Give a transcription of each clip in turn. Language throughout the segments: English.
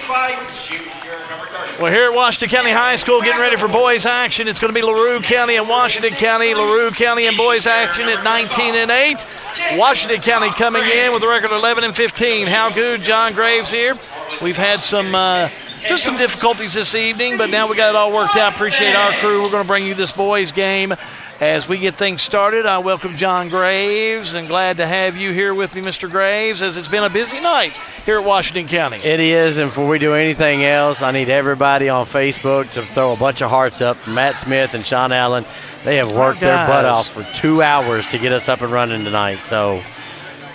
Well, here at Washington County High School, getting ready for boys action. It's going to be LaRue County and Washington County. LaRue County and boys action at 19-8. Washington County coming in with a record 11-15. How good, John Graves here. We've had just some difficulties this evening, but now we got it all worked out. Appreciate our crew. We're going to bring you this boys game as we get things started. I welcome John Graves, and glad to have you here with me, Mr. Graves, as it's been a busy night here at Washington County. It is, and before we do anything else, I need everybody on Facebook to throw a bunch of hearts up. Matt Smith and Sean Allen, they have worked their butt off for 2 hours to get us up and running tonight. So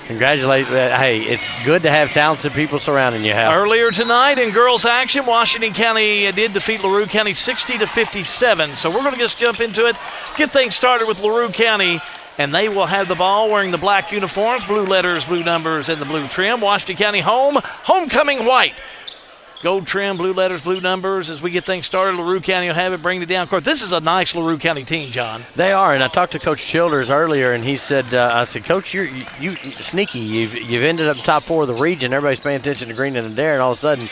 congratulate that. Hey, it's good to have talented people surrounding you, Hal. Earlier tonight in girls action, Washington County did defeat LaRue County 60-57. So we're going to just jump into it, get things started with LaRue County, and they will have the ball wearing the black uniforms, blue letters, blue numbers, and the blue trim. Washington County homecoming white. Gold trim, blue letters, blue numbers. As we get things started, LaRue County will have it, bring it down court. This is a nice LaRue County team, John. They are, and I talked to Coach Childers earlier, and he said, I said, Coach, you sneaky. You've ended up top 4 of the region. Everybody's paying attention to Green and Adair, and all of a sudden,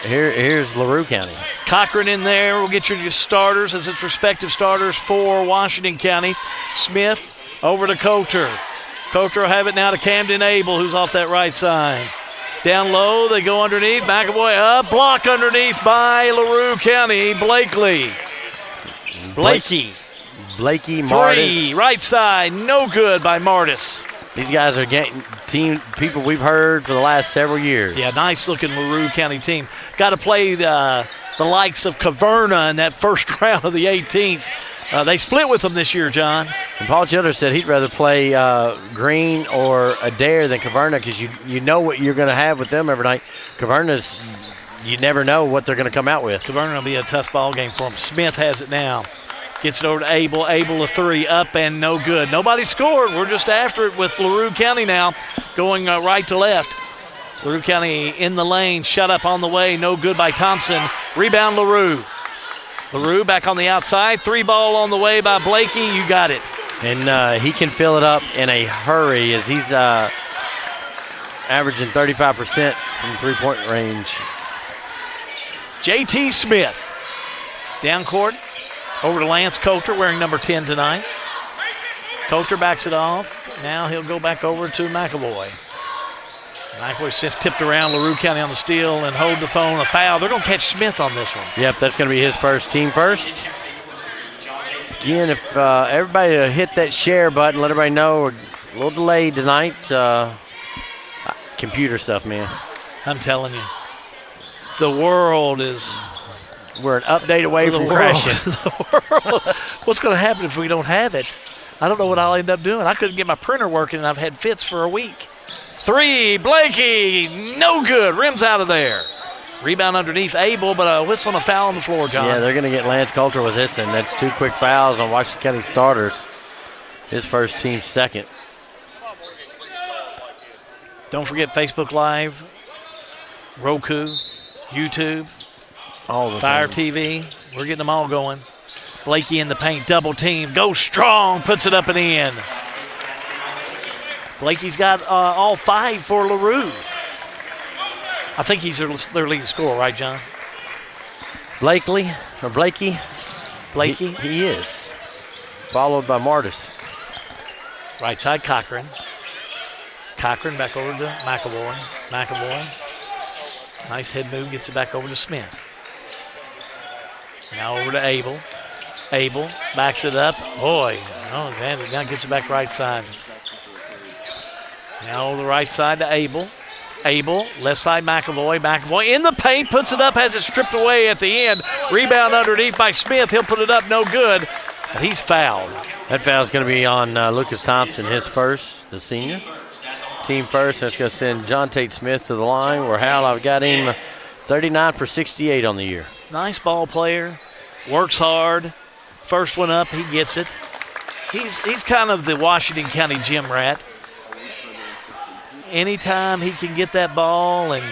here's LaRue County. Cochran in there. We'll get your starters as its respective starters for Washington County. Smith over to Coulter. Coulter will have it now to Camden Abel, who's off that right side. Down low, they go underneath. McAvoy up, block underneath by LaRue County. Blakey, Martis. 3, right side, no good by Martis. These guys are getting people we've heard for the last several years. Yeah, nice-looking LaRue County team. Got to play the likes of Caverna in that first round of the 18th. They split with them this year, John. And Paul Childers said he'd rather play Green or Adair than Caverna because you know what you're going to have with them every night. Caverna's, you never know what they're going to come out with. Caverna will be a tough ball game for him. Smith has it now. Gets it over to Abel. Abel a 3, up and no good. Nobody scored. We're just after it with LaRue County now, going right to left. LaRue County in the lane, shut up on the way, no good by Thompson. Rebound LaRue. LaRue back on the outside, 3 ball on the way by Blakey. You got it. And he can fill it up in a hurry as he's averaging 35% from three-point range. J.T. Smith down court over to Lance Coulter, wearing number 10 tonight. Coulter backs it off. Now he'll go back over to McAvoy. McAvoy Smith tipped around. LaRue County on the steal and hold the phone. A foul. They're going to catch Smith on this one. Yep, that's going to be his first, team first. Again, if everybody hit that share button, let everybody know we're a little delayed tonight. Computer stuff, man. I'm telling you. The world is... We're an update away from crashing. The world. What's going to happen if we don't have it? I don't know what I'll end up doing. I couldn't get my printer working, and I've had fits for a week. 3, Blakey, no good. Rims out of there. Rebound underneath Abel, but a whistle and a foul on the floor, John. Yeah, they're going to get Lance Coulter with this, and that's 2 quick fouls on Washington County starters. His first, team second. Don't forget Facebook Live, Roku, YouTube, all the Fire things. TV. We're getting them all going. Blakey in the paint, double team, goes strong, puts it up and in. Blakey's got all 5 for LaRue. I think he's their leading scorer, right, John? Blakey. He is. Followed by Martis. Right side, Cochran. Cochran back over to McAvoy. Nice head move, gets it back over to Smith. Now over to Abel. Abel backs it up. Boy, now gets it back right side. Now over the right side to Abel. Abel, left side McAvoy. McAvoy in the paint, puts it up, has it stripped away at the end. Rebound underneath by Smith. He'll put it up, no good. But he's fouled. That foul's going to be on Lucas Thompson, his first, the senior. Team first. That's going to send John Tate Smith to the line where Hal, I've got him 39 for 68 on the year. Nice ball player. Works hard. First one up, he gets it. He's kind of the Washington County gym rat. Anytime he can get that ball and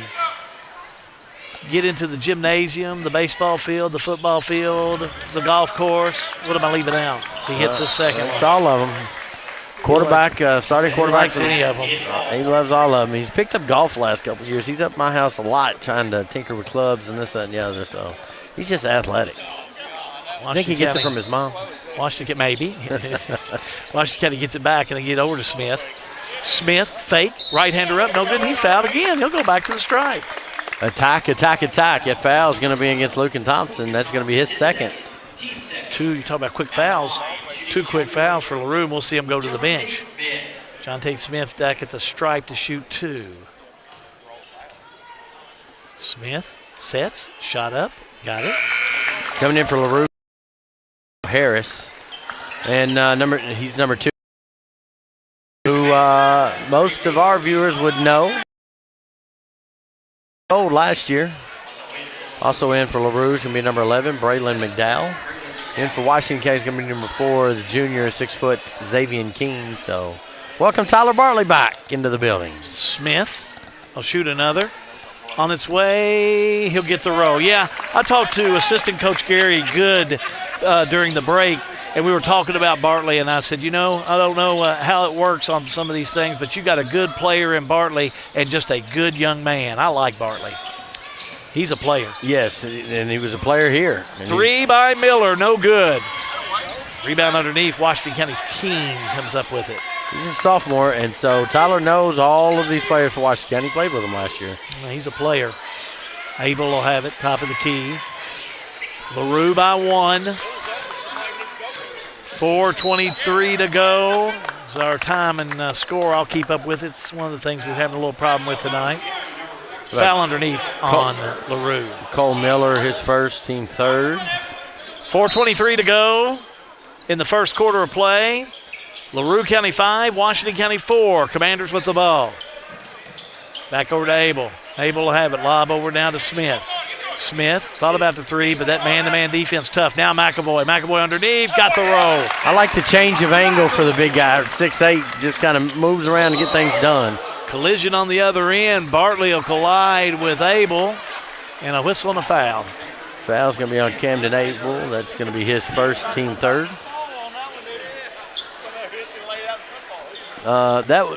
get into the gymnasium, the baseball field, the football field, the golf course, what am I leaving out? He hits the second one. It's all of them. Quarterback, starting quarterback. Likes any of them. He loves all of them. He's picked up golf the last couple of years. He's up at my house a lot trying to tinker with clubs and this, that, and the other. So he's just athletic. I think he gets it from his mom. Washington, maybe. Washington County gets it back, and they get over to Smith. Smith, fake, right-hander up, no good. He's fouled again. He'll go back to the stripe. Attack, attack, attack. That foul is going to be against Lucan Thompson. That's going to be his second. You talk about quick fouls. 2 quick fouls for LaRue, and we'll see him go to the bench. John Tate Smith back at the stripe to shoot 2. Smith sets, shot up, got it. Coming in for LaRue, Harris. And he's number 2, who most of our viewers would know. Last year. Also in for LaRue is going to be number 11, Braylon McDowell. In for Washington County is going to be number 4, the junior 6-foot Xavier King. So welcome Tyler Bartley back into the building. Smith will shoot another. On its way, he'll get the row. Yeah, I talked to assistant coach Gary Good during the break, and we were talking about Bartley, and I said, I don't know how it works on some of these things, but you got a good player in Bartley and just a good young man. I like Bartley. He's a player. Yes, and he was a player here. 3 by Miller, no good. Rebound underneath, Washington County's King comes up with it. He's a sophomore, and so Tyler knows all of these players for Washington County. He played with them last year. He's a player. Abel will have it, top of the key. LaRue by 1. 4:23 to go. It's our time and score. I'll keep up with it. It's one of the things we're having a little problem with tonight. Foul underneath on LaRue. Cole Miller, his first, team third. 4:23 to go in the first quarter of play. LaRue County 5, Washington County 4. Commanders with the ball. Back over to Abel. Abel will have it. Lob over now to Smith. Smith thought about the 3, but that man-to-man defense tough. Now McAvoy. McAvoy underneath, got the roll. I like the change of angle for the big guy. 6'8", just kind of moves around to get things done. Collision on the other end. Bartley will collide with Abel, and a whistle and a foul. Foul's going to be on Camden Abel. That's going to be his first, team third.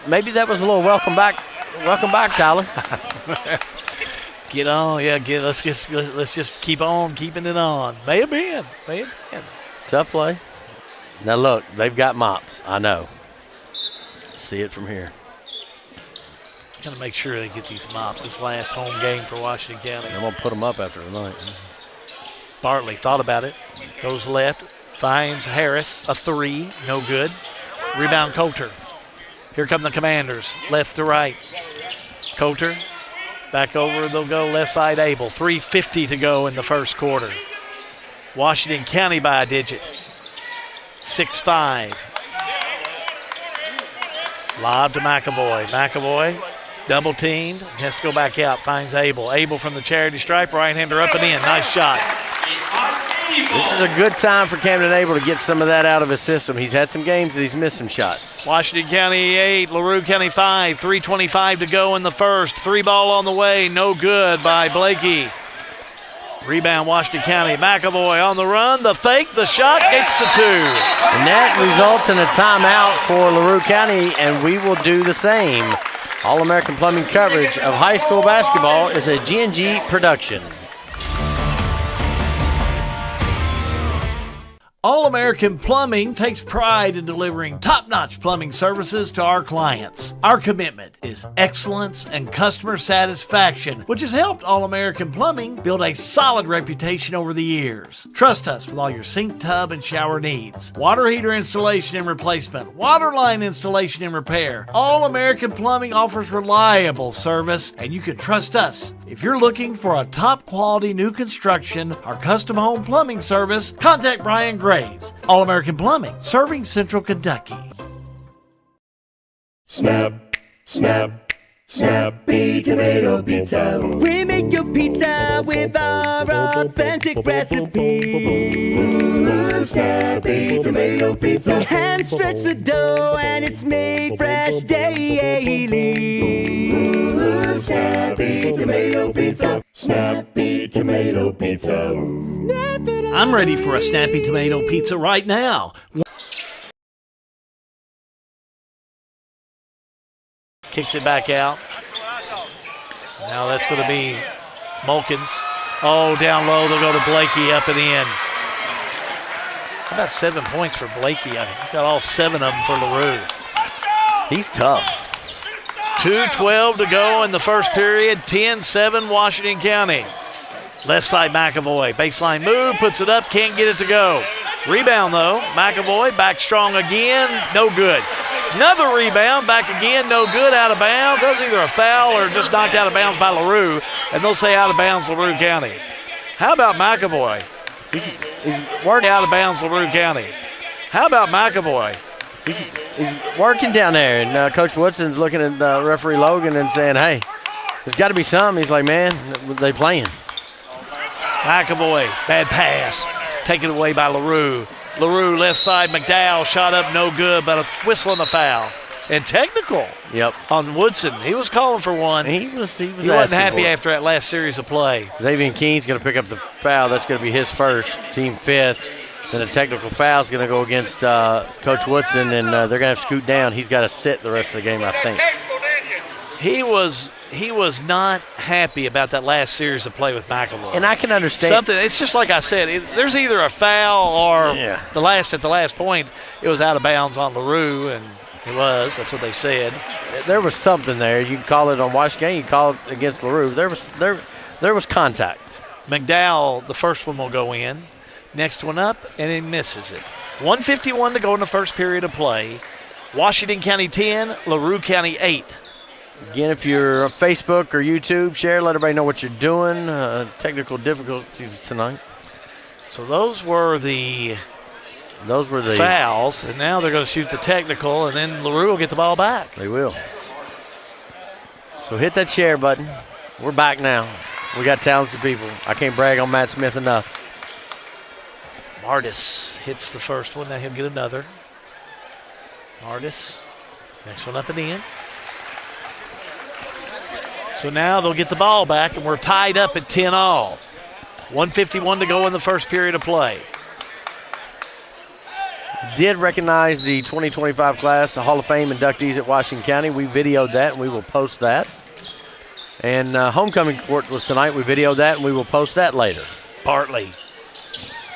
Maybe that was a little welcome back. Welcome back, Tyler. Get on, yeah. Let's just keep on keeping it on. May have been. Tough play. Now look, they've got mops. I know. See it from here. Got to make sure they get these mops. This last home game for Washington County. I'm gonna put them up after tonight. Bartley thought about it. Goes left. Finds Harris. A 3. No good. Rebound Coulter. Here come the Commanders. Left to right. Coulter. Back over, they'll go left side Abel. 3:50 to go in the first quarter. Washington County by a digit. 6-5. Lob to McAvoy. McAvoy double teamed. Has to go back out. Finds Abel. Abel from the charity stripe. Right-hander up and in. Nice shot. This is a good time for Camden Abel to get some of that out of his system. He's had some games that he's missed some shots. Washington County 8, LaRue County 5, 3:25 to go in the first. 3 ball on the way, no good by Blakey. Rebound Washington County. McAvoy on the run, the fake, the shot, gets the 2. And that results in a timeout for LaRue County, and we will do the same. All-American Plumbing coverage of high school basketball is a G&G production. All-American Plumbing takes pride in delivering top-notch plumbing services to our clients. Our commitment is excellence and customer satisfaction, which has helped All-American Plumbing build a solid reputation over the years. Trust us with all your sink, tub, and shower needs. Water heater installation and replacement, water line installation and repair. All-American Plumbing offers reliable service, and you can trust us. If you're looking for a top-quality new construction or custom home plumbing service, contact Brian Graves. All-American Plumbing, serving Central Kentucky. Snap, snap, snappy tomato pizza. We make your pizza with our authentic recipe. Ooh, snappy tomato pizza. Hand stretch the dough and it's made fresh daily. Ooh, snappy tomato pizza. Snappy tomato pizza. I'm ready for a snappy tomato pizza right now. Kicks it back out. Now that's going to be Mulkins. Oh, down low. They'll go to Blakey up and in. How about 7 points for Blakey? He's got all 7 of them for LaRue. He's tough. 2:12 to go in the first period. 10-7 Washington County. Left side McAvoy. Baseline move. Puts it up. Can't get it to go. Rebound, though. McAvoy back strong again. No good. Another rebound. Back again. No good. Out of bounds. That was either a foul or just knocked out of bounds by LaRue. And they'll say out of bounds LaRue County. How about McAvoy? He's working out of bounds LaRue County. How about McAvoy? He's working down there. And Coach Woodson's looking at referee Logan and saying, hey, there's got to be something. He's like, man, they playing. McAvoy, bad pass. Taken away by LaRue. LaRue left side, McDowell shot up, no good, but a whistle and a foul. And technical. Yep. On Woodson. He was calling for one. He wasn't happy after that last series of play. Xavier Keene's going to pick up the foul. That's going to be his first, team 5th. Then a technical foul is going to go against Coach Woodson, and they're going to have to scoot down. He's got to sit the rest of the game, I think. He was not happy about that last series of play with McAvoy. And I can understand. It's just like I said, there's either a foul or at the last point, it was out of bounds on LaRue, and it was. That's what they said. There was something there. You can call it on Washington. You can call it against LaRue. There was contact. McDowell, the first one will go in. Next one up, and he misses it. 1:51 to go in the first period of play. Washington County 10, LaRue County 8. Again, if you're on Facebook or YouTube, share, let everybody know what you're doing. Technical difficulties tonight. So those were the fouls, and now they're going to shoot the technical, and then LaRue will get the ball back. They will. So hit that share button. We're back now. We got talented people. I can't brag on Matt Smith enough. Martis hits the first one. Now he'll get another. Martis. Next one up and in. So now they'll get the ball back, and we're tied up at 10-all. 1:51 to go in the first period of play. Did recognize the 2025 class, the Hall of Fame inductees at Washington County. We videoed that, and we will post that. And homecoming court was tonight. We videoed that, and we will post that later. Bartley.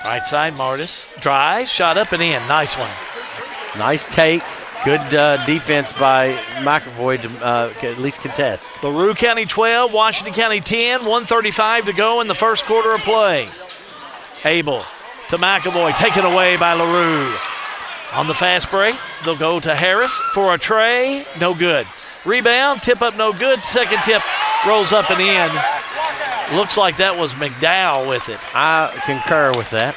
Right side, Martis. Drives, shot up and in. Nice one. Nice take. Good defense by McAvoy to at least contest. LaRue County 12, Washington County 10. 1:35 to go in the first quarter of play. Abel to McAvoy, taken away by LaRue. On the fast break, they'll go to Harris for a tray. No good. Rebound, tip up, no good. Second tip rolls up and in. Looks like that was McDowell with it. I concur with that.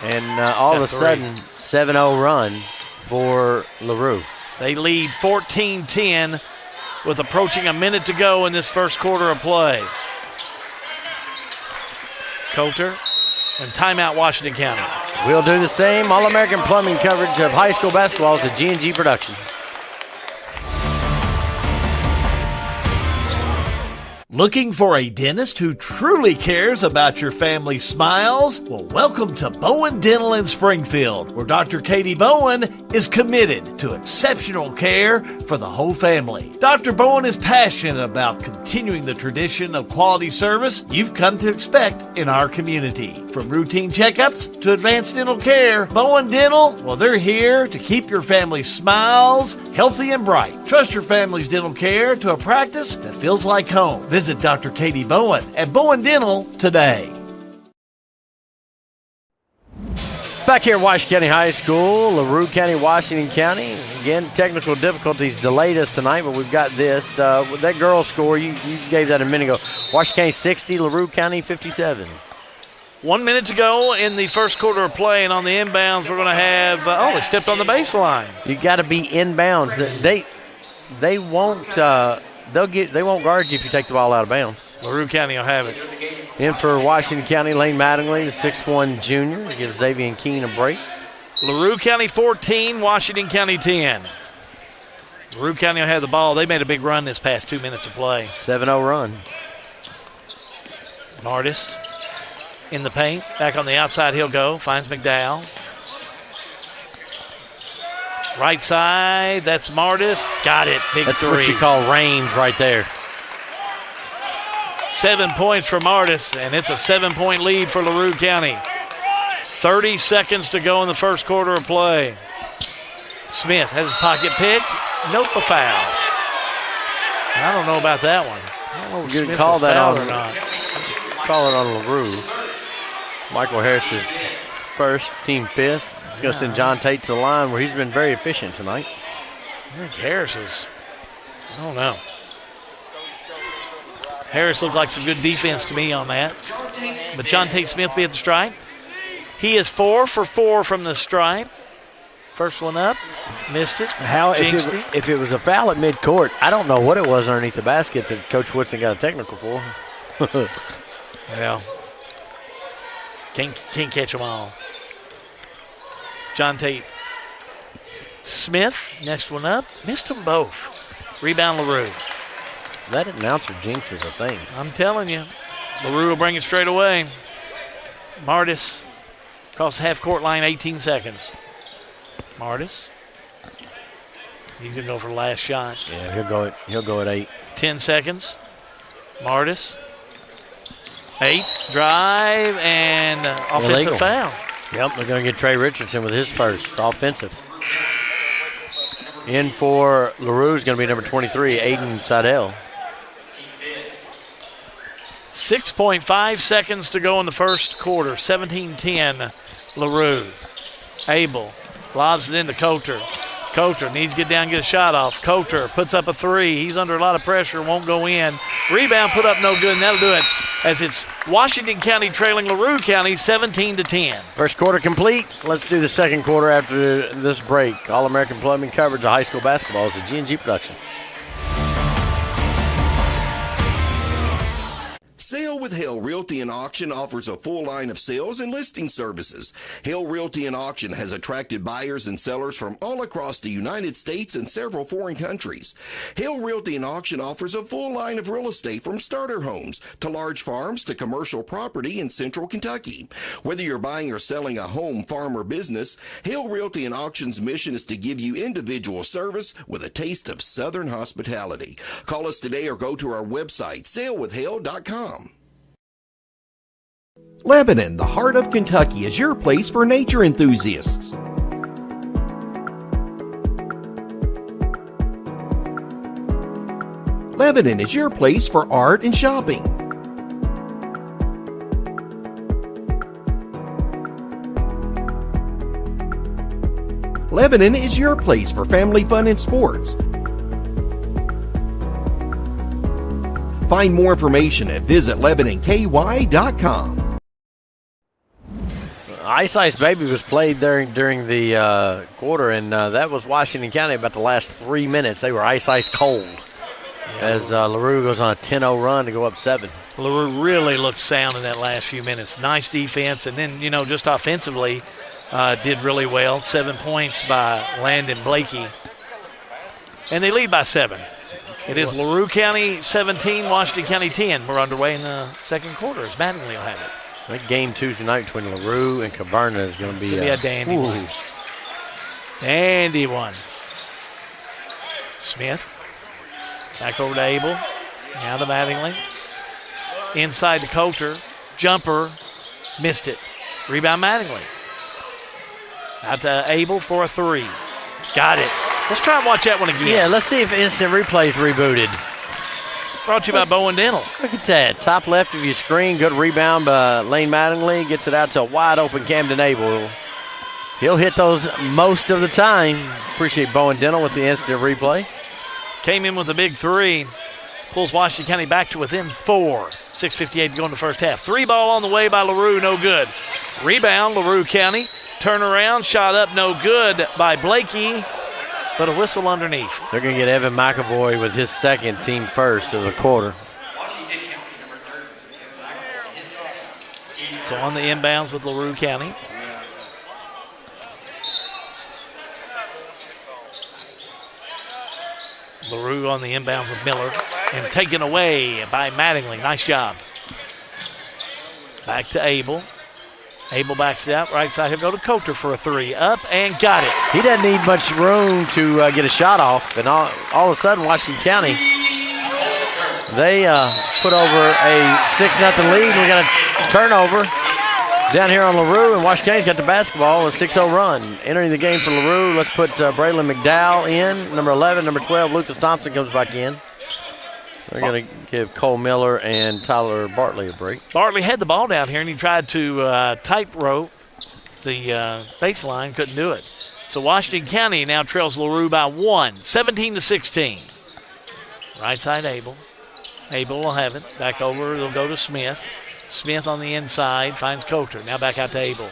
And all of a sudden, 7-0 run for LaRue. They lead 14-10 with approaching a minute to go in this first quarter of play. Coulter and timeout Washington County. We'll do the same. All-American Plumbing coverage of high school basketball is a G&G production. Looking for a dentist who truly cares about your family's smiles? Well, welcome to Bowen Dental in Springfield, where Dr. Katie Bowen is committed to exceptional care for the whole family. Dr. Bowen is passionate about continuing the tradition of quality service you've come to expect in our community. From routine checkups to advanced dental care, Bowen Dental, well, they're here to keep your family's smiles healthy and bright. Trust your family's dental care to a practice that feels like home. Visit Dr. Katie Bowen at Bowen Dental today. Back here at Washington County High School, LaRue County, Washington County. Again, technical difficulties delayed us tonight, but we've got this. That girls score, you gave that a minute ago. Washington County 60, LaRue County 57. 1 minute to go in the first quarter of play, and on the inbounds, we're going to have, they stepped on the baseline. You got to be inbounds. They won't they won't guard you if you take the ball out of bounds. LaRue County will have it. In for Washington County, Lane Mattingly, the 6'1 junior, gives Xavier Keene a break. LaRue County 14, Washington County 10. LaRue County will have the ball. They made a big run this past 2 minutes of play. 7-0 run. Martis in the paint. Back on the outside he'll go. Finds McDowell. Right side, that's Martis. Got it, big That's three. what you call range right there. 7 points for Martis, and it's a 7-point lead for LaRue County. 30 seconds to go in the first quarter of play. Smith has his pocket picked. Nope, a foul. I don't know about that one. I don't know if You Smith call was that fouled on- or not. Call it on LaRue. Michael Harris is first, team fifth. He's going to send John Tate to the line where he's been very efficient tonight. I think Harris is, I don't know. Harris looked like some good defense to me on that. But John Tate Smith be at the stripe. He is 4 for 4 from the stripe. First one up, missed it. Jinxed it. If it was a foul at midcourt, I don't know what it was underneath the basket that Coach Woodson got a technical for. Well, can't catch them all. John Tate Smith, next one up, missed them both. Rebound LaRue. That announcer jinx is a thing. I'm telling you, LaRue will bring it straight away. Martis across the half-court line, 18 seconds. Martis. He's going to go for the last shot. Yeah, he'll go at 8. 10 seconds. Martis. 8. Drive and offensive Illegal. foul. Yep, they're going to get Trey Richardson with his first offensive. In for LaRue is going to be number 23, Aiden Seidel. 6.5 seconds to go in the first quarter. 17-10, LaRue. Abel lobs it into Coulter. Coulter needs to get down and get a shot off. Coulter puts up a three. He's under a lot of pressure, won't go in. Rebound put up no good, and that'll do it as it's Washington County trailing LaRue County 17-10. First quarter complete. Let's do the second quarter after this break. All-American Plumbing coverage of high school basketball is a G&G production. Sale with Hale Realty and Auction offers a full line of sales and listing services. Hale Realty and Auction has attracted buyers and sellers from all across the United States and several foreign countries. Hale Realty and Auction offers a full line of real estate from starter homes to large farms to commercial property in central Kentucky. Whether you're buying or selling a home, farm, or business, Hale Realty and Auction's mission is to give you individual service with a taste of Southern hospitality. Call us today or go to our website, salewithhale.com. Lebanon, the heart of Kentucky, is your place for nature enthusiasts. Lebanon is your place for art and shopping. Lebanon is your place for family fun and sports. Find more information at visitlebanonky.com. Ice Baby was played during the quarter, and that was Washington County about the last 3 minutes. They were ice cold as LaRue goes on a 10-0 run to go up 7. LaRue really looked sound in that last few minutes. Nice defense, and then, just offensively did really well. 7 points by Landon Blakey. And they lead by 7. It is LaRue County 17, Washington County 10. We're underway in the second quarter as Mattingly will have it. That game Tuesday night between LaRue and Caverna is going to be a dandy one. Dandy one. Smith. Back over to Abel. Now to Mattingly. Inside to Coulter. Jumper. Missed it. Rebound Mattingly. Out to Abel for a three. Got it. Let's try and watch that one again. Yeah, let's see if instant replay's rebooted. Brought to you by Bowen Dental. Look at that. Top left of your screen. Good rebound by Lane Mattingly. Gets it out to a wide open Camden Abel. He'll hit those most of the time. Appreciate Bowen Dental with the instant replay. Came in with a big three. Pulls Washington County back to within 4. 6:58 to go in the first half. 3 ball on the way by LaRue. No good. Rebound, LaRue County. Turnaround. Shot up. No good by Blakey. But a whistle underneath. They're going to get Evan McAvoy with his second, team first of the quarter. So on the inbounds with LaRue County. LaRue on the inbounds with Miller. And taken away by Mattingly. Nice job. Back to Abel. Abel backs it out. Right side, he'll go to Coulter for a three. Up and got it. He doesn't need much room to get a shot off. And all of a sudden, Washington County, they put over a 6-0 lead. We got a turnover down here on LaRue, and Washington County's got the basketball, a 6-0 run. Entering the game for LaRue, let's put Braylon McDowell in. Number 11, number 12, Lucas Thompson comes back in. We're going to give Cole Miller and Tyler Bartley a break. Bartley had the ball down here, and he tried to tightrope the baseline, couldn't do it. So Washington County now trails LaRue by 1, 17-16. Right side, Abel. Abel will have it. Back over, they'll go to Smith. Smith on the inside, finds Coulter. Now back out to Abel.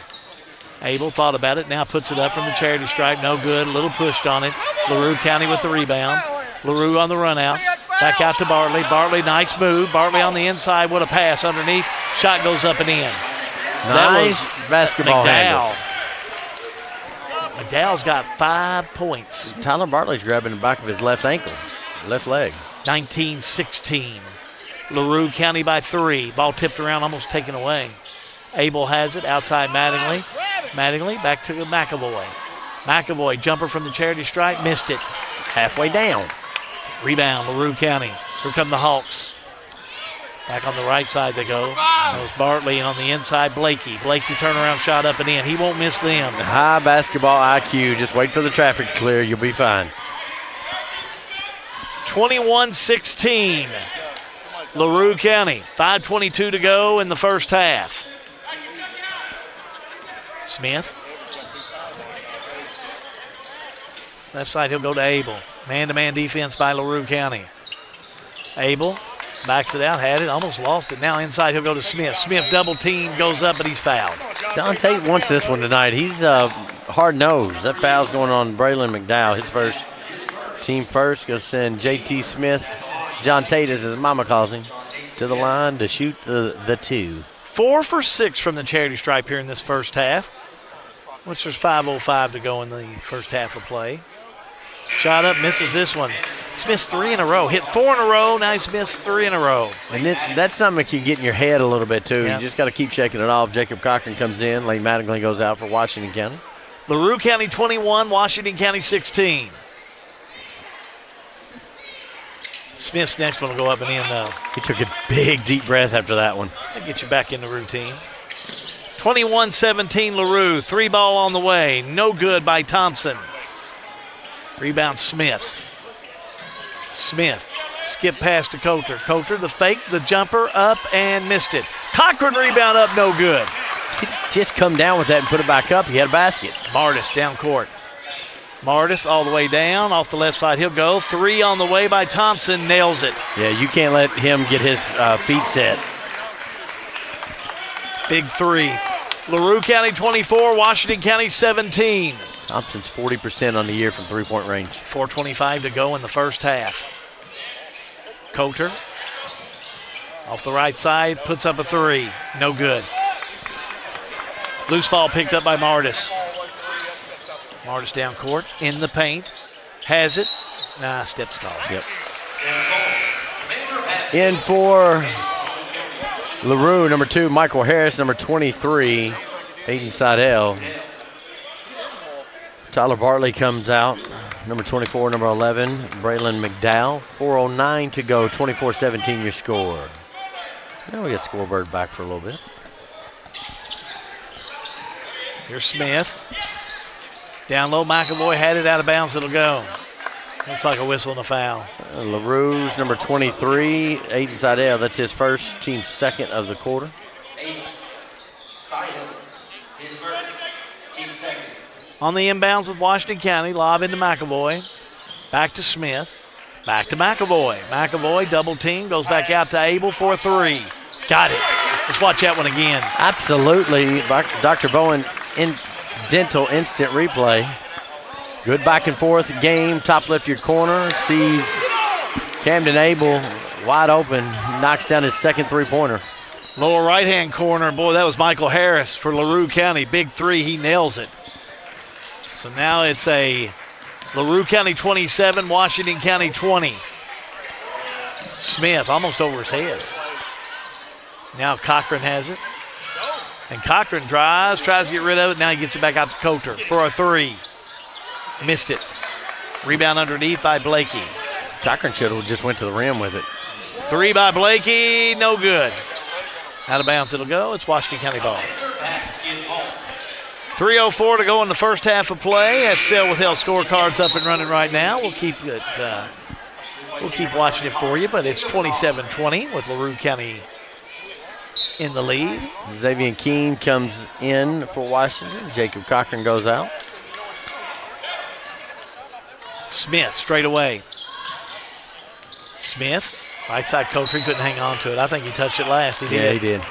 Abel thought about it, now puts it up from the charity stripe. No good, a little pushed on it. LaRue County with the rebound. LaRue on the run out. Back out to Bartley. Bartley, nice move. Bartley on the inside. What a pass underneath. Shot goes up and in. Nice basketball handle. McDowell's got 5 points. Tyler Bartley's grabbing the back of his left ankle, left leg. 19-16. LaRue County by 3. Ball tipped around, almost taken away. Abel has it outside Mattingly. Mattingly back to McAvoy. McAvoy, jumper from the charity stripe, missed it. Halfway down. Rebound, LaRue County. Here come the Hawks. Back on the right side they go. That was Bartley, and on the inside, Blakey. Blakey turnaround shot up and in. He won't miss them. High basketball IQ. Just wait for the traffic to clear. You'll be fine. 21-16. LaRue County. 5:22 to go in the first half. Smith. Left side, he'll go to Abel. Man-to-man defense by LaRue County. Abel backs it out, had it, almost lost it. Now inside, he'll go to Smith. Smith double team, goes up, but he's fouled. John Tate wants this one tonight. He's hard-nosed. That foul's going on Braylon McDowell. His first, team first. Going to send J.T. Smith, John Tate, as his mama calls him, to the line to shoot the 2. 4 for 6 from the charity stripe here in this first half, which there's 5:05 to go in the first half of play. Shot up, misses this one. He's missed 3 in a row. Hit 4 in a row, now he's missed 3 in a row. And that's something that can get in your head a little bit, too. Yeah. You just got to keep shaking it off. Jacob Cochran comes in. Lane Mattingly goes out for Washington County. LaRue County 21, Washington County 16. Smith's next one will go up and in, though. He took a big, deep breath after that one. That'll get you back in the routine. 21-17 LaRue. 3 ball on the way. No good by Thompson. Rebound Smith. Smith. Skip pass to Coulter. Coulter, the fake, the jumper, up and missed it. Cochran rebound up, no good. He just come down with that and put it back up. He had a basket. Martis down court. Martis all the way down. Off the left side, he'll go. 3 on the way by Thompson. Nails it. Yeah, you can't let him get his feet set. Big 3. LaRue County 24, Washington County 17. Thompson's 40% on the year from three-point range. 4:25 to go in the first half. Coulter off the right side, puts up a 3. No good. Loose ball picked up by Martis. Martis down court, in the paint. Has it. Nah, steps called. Yep. In for LaRue, number 2, Michael Harris, number 23, Aiden Seidel. Tyler Bartley comes out, number 24, number 11, Braylon McDowell. 4:09 to go, 24-17 your score. Now we get scoreboard back for a little bit. Here's Smith. Down low, McAvoy had it out of bounds, it'll go. Looks like a whistle and a foul. LaRue's number 23, Aiden Seidel. That's his first, team second of the quarter. On the inbounds with Washington County, lob into McAvoy. Back to Smith. Back to McAvoy. McAvoy, double team, goes back out to Abel for a 3. Got it. Let's watch that one again. Absolutely. Dr. Bowen in dental instant replay. Good back and forth game. Top left your corner. Sees Camden Abel wide open. Knocks down his second three-pointer. Lower right-hand corner. Boy, that was Michael Harris for LaRue County. Big 3. He nails it. So now it's a LaRue County 27, Washington County 20. Smith almost over his head. Now Cochran has it. And Cochran tries to get rid of it. Now he gets it back out to Coulter for a three. Missed it. Rebound underneath by Blakey. Cochran should have just went to the rim with it. Three by Blakey, no good. Out of bounds it'll go. It's Washington County ball. 3:04 to go in the first half of play. That Sale with Hell scorecard's up and running right now. We'll keep it. We'll keep watching it for you, but it's 27-20 with LaRue County in the lead. Xavier Keene comes in for Washington. Jacob Cochran goes out. Smith straight away. Smith, right side Coulter, he couldn't hang on to it. I think he touched it last. He did. Yeah, he did.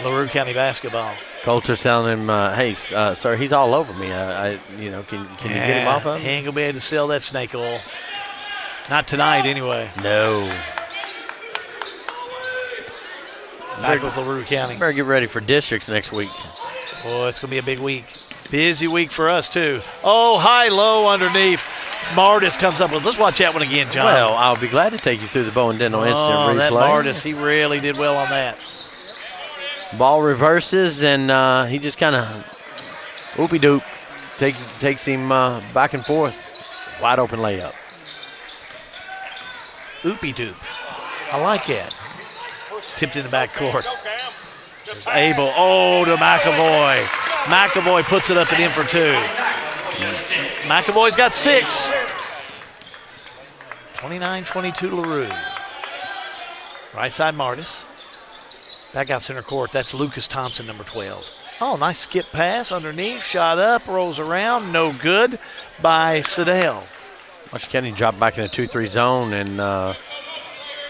LaRue County basketball. Coulter's telling him, hey, sir, he's all over me. Can you get him off of He him? ain't going to be able to sell that snake oil. Not tonight, anyway. No. Back with LaRue County. Better get ready for districts next week. Boy, it's going to be a big week. Busy week for us, too. Oh, high-low underneath. Martis comes up with. Let's watch that one again, John. Well, I'll be glad to take you through the Bowen Dental instant replay. That Martis, he really did well on that. Ball reverses, and he just kind of oopie-doop takes him back and forth. Wide open layup. Oopie-doop. I like that. Tipped in the back court. There's Abel. Oh, to McAvoy. McAvoy puts it up and in for two. McAvoy's got 6. 29-22 LaRue. Right side Martis. Back out center court. That's Lucas Thompson, number 12. Oh, nice skip pass underneath. Shot up, rolls around. No good by Siddell. Washington County dropped back in the 2-3 zone, and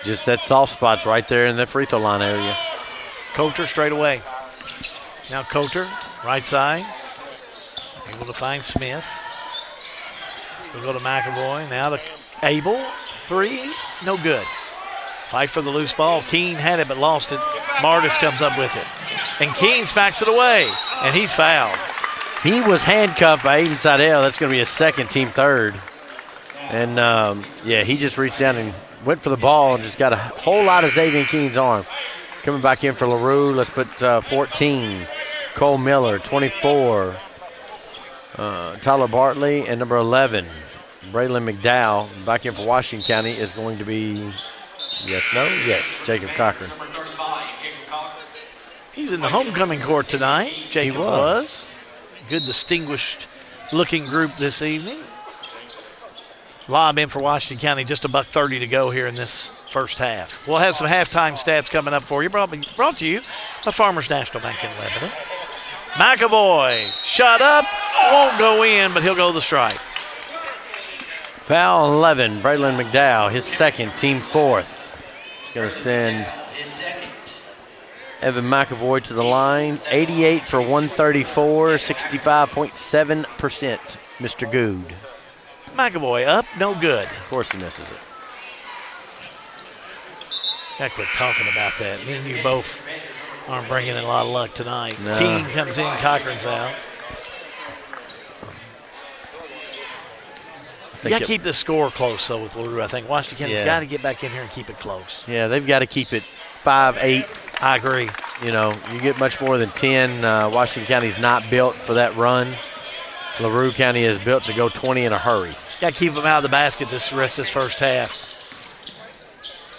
just that soft spot's right there in the free throw line area. Coulter straight away. Now Coulter, right side. Able to find Smith. We'll go to McAvoy. Now to Abel. 3, no good. Fight for the loose ball. Keene had it but lost it. Martis comes up with it. And Keene smacks it away, and he's fouled. He was handcuffed by Aiden Seidel. That's going to be his second, team third. And, he just reached down and went for the ball and just got a whole lot of Xavier Keene's arm. Coming back in for LaRue, let's put 14. Cole Miller, 24. Tyler Bartley, and number 11, Braylon McDowell. Back in for Washington County is going to be, yes, Jacob Cochran. He's in the homecoming court tonight. Jacob was. Good distinguished looking group this evening. Lob in for Washington County, just $1:30 to go here in this first half. We'll have some halftime stats coming up for you, brought to you by Farmers National Bank in Lebanon. McAvoy, shot up, won't go in, but he'll go the strike. Foul 11, Braylon McDowell, his second, team fourth. He's going to send Evan McAvoy to the line. 88 for 134, 65.7%, Mr. Good. McAvoy up, no good. Of course he misses it. Gotta quit talking about that. Me and you both aren't bringing in a lot of luck tonight. No. Keene comes in, Cochran's out. You got to keep this score close, though, with LaRue. I think Washington County's got to get back in here and keep it close. Yeah, they've got to keep it 5-8. I agree. You know, you get much more than 10. Washington County's not built for that run. LaRue County is built to go 20 in a hurry. Got to keep them out of the basket this rest of this first half.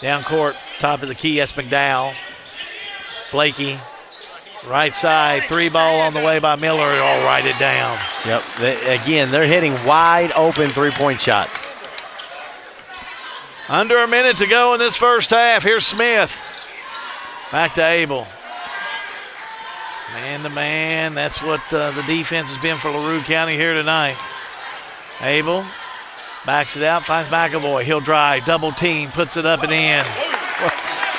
Down court, top of the key, that's McDowell. Blakey, right side, 3 ball on the way by Miller. I'll write it down. Yep. They're hitting wide open three-point shots. Under a minute to go in this first half. Here's Smith. Back to Abel. Man to man. That's what the defense has been for LaRue County here tonight. Abel backs it out, finds McAvoy. He'll drive, double team, puts it up and in.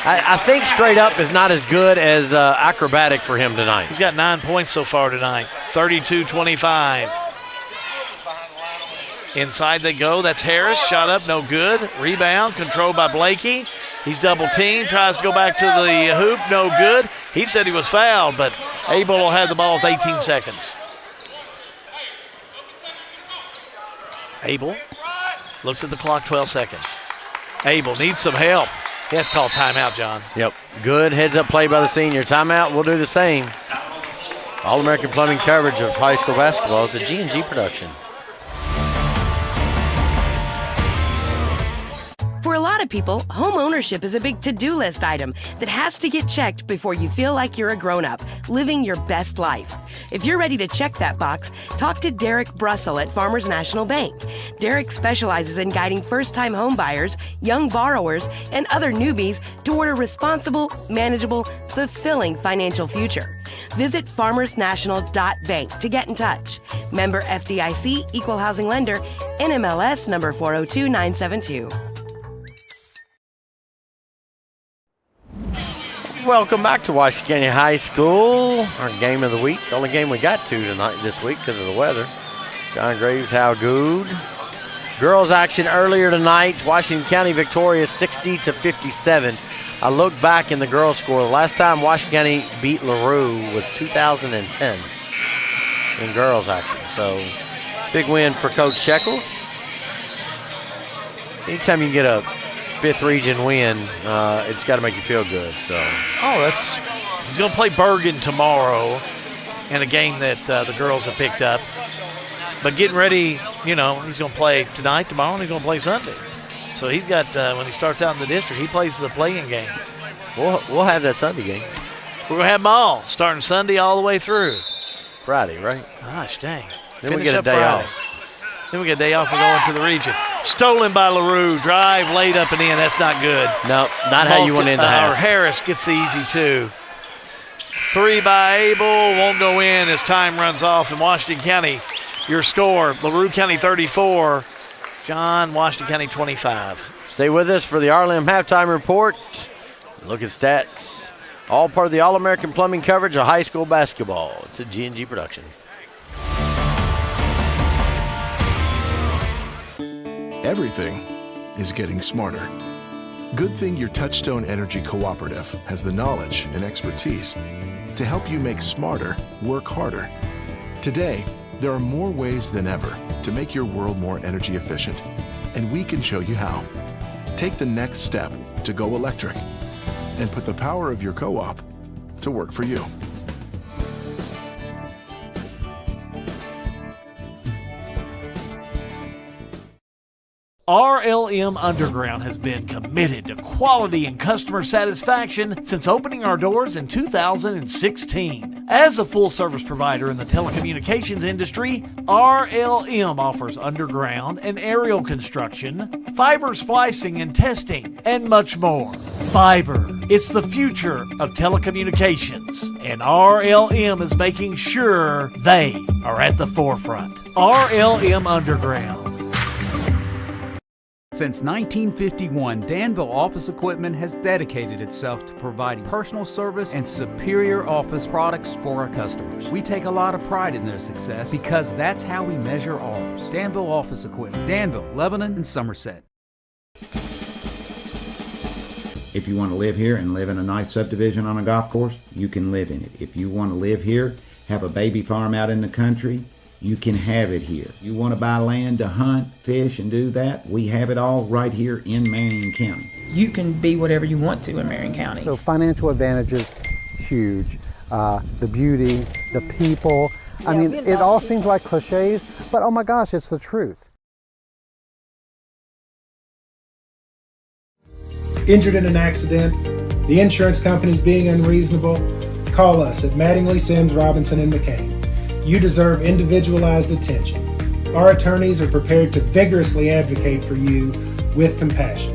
I think straight up is not as good as acrobatic for him tonight. He's got 9 points so far tonight. 32-25. Inside they go. That's Harris. Shot up, no good. Rebound, controlled by Blakey. He's double teamed, tries to go back to the hoop, no good. He said he was fouled, but Abel will have the ball with 18 seconds. Abel looks at the clock, 12 seconds. Abel needs some help. He has to call timeout, John. Yep. Good heads-up play by the senior. Timeout, we'll do the same. All-American Plumbing coverage of high school basketball is a G&G production. For a lot of people, home ownership is a big to-do list item that has to get checked before you feel like you're a grown-up, living your best life. If you're ready to check that box, talk to Derek Brussel at Farmers National Bank. Derek specializes in guiding first-time home buyers, young borrowers, and other newbies toward a responsible, manageable, fulfilling financial future. Visit farmersnational.bank to get in touch. Member FDIC, Equal Housing Lender, NMLS number 402972. Welcome back to Washington County High School. Our game of the week. The only game we got to tonight this week because of the weather. John Graves, how good. Girls action earlier tonight. Washington County victorious 60-57. I look back in the girls score. The last time Washington County beat LaRue was 2010 in girls action. So big win for Coach Shekels. Anytime you can get a fifth region win, it's got to make you feel good. So, he's going to play Bergen tomorrow in a game that the girls have picked up. But getting ready, he's going to play tonight, tomorrow, and he's going to play Sunday. So he's got when he starts out in the district, he plays the play-in game. We'll have that Sunday game. We're going to have them all starting Sunday all the way through Friday, right? Gosh, dang. Then we get a day off. Then we get a day off and go into the region. Stolen by LaRue. Drive late up and in. That's not good. No, not how you want to end the half. Harris gets the easy two. 3 by Abel. Won't go in as time runs off. In Washington County, your score, LaRue County 34, John, Washington County 25. Stay with us for the RLM halftime report. Look at stats. All part of the All-American Plumbing coverage of high school basketball. It's a G&G production. Everything is getting smarter. Good thing your Touchstone Energy Cooperative has the knowledge and expertise to help you make smarter work harder. Today, there are more ways than ever to make your world more energy efficient, and we can show you how. Take the next step to go electric and put the power of your co-op to work for you. RLM Underground has been committed to quality and customer satisfaction since opening our doors in 2016. As a full-service provider in the telecommunications industry, RLM offers underground and aerial construction, fiber splicing and testing, and much more. Fiber, it's the future of telecommunications, and RLM is making sure they are at the forefront. RLM Underground. Since 1951, Danville Office Equipment has dedicated itself to providing personal service and superior office products for our customers. We take a lot of pride in their success because that's how we measure ours. Danville Office Equipment, Danville, Lebanon, and Somerset. If you want to live here and live in a nice subdivision on a golf course, you can live in it. If you want to live here, have a baby farm out in the country, you can have it here. You want to buy land to hunt, fish, and do that? We have it all right here in Marion County. You can be whatever you want to in Marion County. So financial advantages, huge. The beauty, the people. I mean, it all seems like cliches, but oh my gosh, it's the truth. Injured in an accident, the insurance company's being unreasonable, call us at Mattingly, Sims, Robinson, and McCain. You deserve individualized attention. Our attorneys are prepared to vigorously advocate for you with compassion.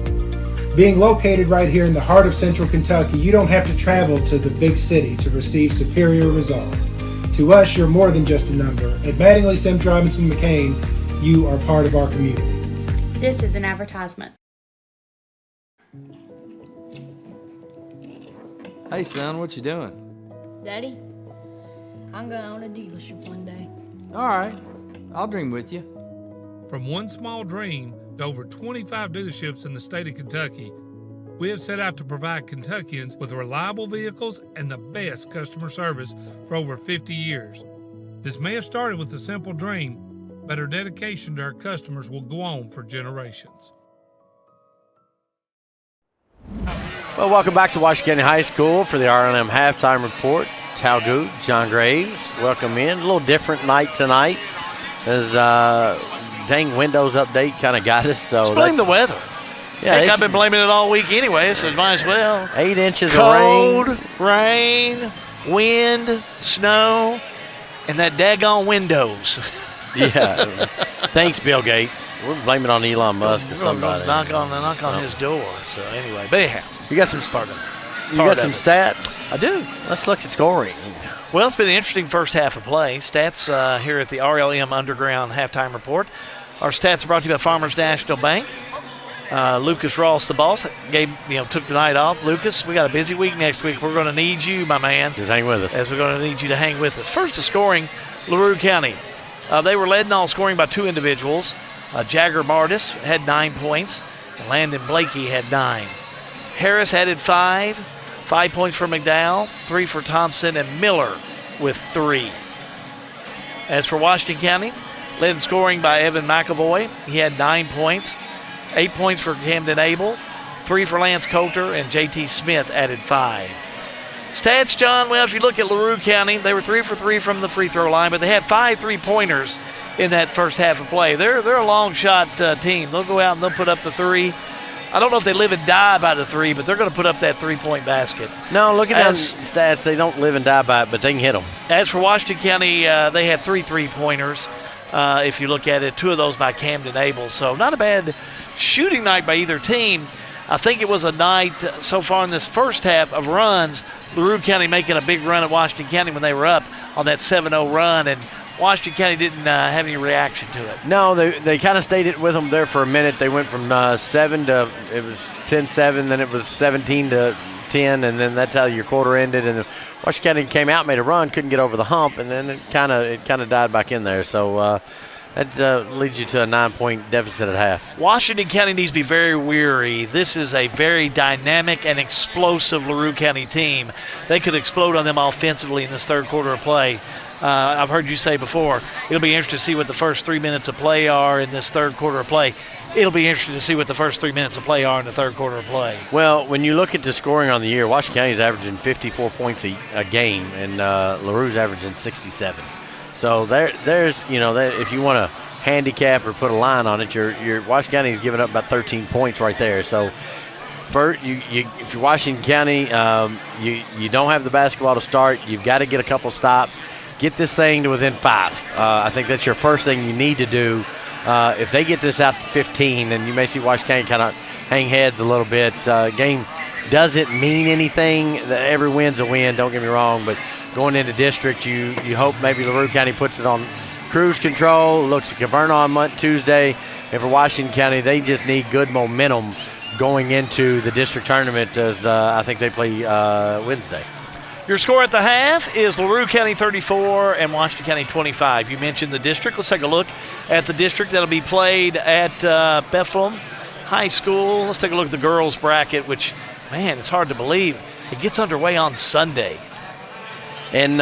Being located right here in the heart of Central Kentucky, you don't have to travel to the big city to receive superior results. To us, you're more than just a number. At Mattingly, Sims, Robinson, McCain, you are part of our community. This is an advertisement. Hey son, what you doing? Daddy, I'm gonna own a dealership one day. All right, I'll dream with you. From one small dream to over 25 dealerships in the state of Kentucky, we have set out to provide Kentuckians with reliable vehicles and the best customer service for over 50 years. This may have started with a simple dream, but our dedication to our customers will go on for generations. Well, welcome back to Washington County High School for the RLM halftime report. Talgood, John Graves, welcome in. A little different night tonight as dang Windows update kind of got us. So Let's blame the weather. Yeah, I've been blaming it all week anyway, so might as well. 8 inches Cold, of rain. rain, wind, snow, and that daggone Windows. Yeah. Thanks, Bill Gates. We're blaming it on Elon Musk or We're gonna somebody. knock on his door. So anyway, but anyhow, You got some stats? I do. Let's look at scoring. Well, it's been an interesting first half of play. Stats here at the RLM Underground Halftime Report. Our stats are brought to you by Farmers National Bank. Lucas Ross, the boss, took the night off. Lucas, we got a busy week next week. We're going to need you, my man. Just hang with us. As we're going to need you to hang with us. First to scoring, LaRue County. They were led in all scoring by 2 individuals. Jagger Martis had 9 points. Landon Blakey had 9. Harris added 5. 5 points for McDowell, 3 for Thompson, and Miller with 3. As for Washington County, led in scoring by Evan McAvoy. He had 9 points. 8 points for Camden Abel, 3 for Lance Coulter, and J.T. Smith added 5. Stats, John, well, if you look at LaRue County, they were 3 for 3 from the free throw line, but they had 5 3-pointers in that first half of play. They're a long shot team. They'll go out and they'll put up the 3. I don't know if they live and die by the 3, but they're going to put up that 3-point basket. No, looking at stats, they don't live and die by it, but they can hit them. As for Washington County, they had 3 3-pointers. If you look at it, 2 of those by Camden Abel. So not a bad shooting night by either team. I think it was a night so far in this first half of runs, LaRue County making a big run at Washington County when they were up on that 7-0 run, and Washington County didn't have any reaction to it. No, they kind of stayed it with them there for a minute. They went from 7 to, it was 10-7, then it was 17 to 10, and then that's how your quarter ended. And Washington County came out, made a run, couldn't get over the hump, and then it kind of died back in there. So that leads you to a 9-point deficit at half. Washington County needs to be very weary. This is a very dynamic and explosive LaRue County team. They could explode on them offensively in this third quarter of play. I've heard you say before, it'll be interesting to see what the first 3 minutes of play are in this third quarter of play. It'll be interesting to see what the first 3 minutes of play are in the third quarter of play. Well, when you look at the scoring on the year, Washington County is averaging 54 points a game, and LaRue's averaging 67. So there's if you want to handicap or put a line on it, your Washington County is giving up about 13 points right there. So if you're Washington County, you don't have the basketball to start. You've got to get a couple stops. Get this thing to within 5. I think that's your first thing you need to do. If they get this out to 15, then you may see Washington County kind of hang heads a little bit. Game doesn't mean anything. Every win's a win, don't get me wrong, but going into district, you hope maybe LaRue County puts it on cruise control, looks at Caverna on Tuesday. And for Washington County, they just need good momentum going into the district tournament as I think they play Wednesday. Your score at the half is LaRue County 34 and Washington County 25. You mentioned the district. Let's take a look at the district that'll be played at Bethlehem High School. Let's take a look at the girls' bracket, which, man, it's hard to believe. It gets underway on Sunday. And,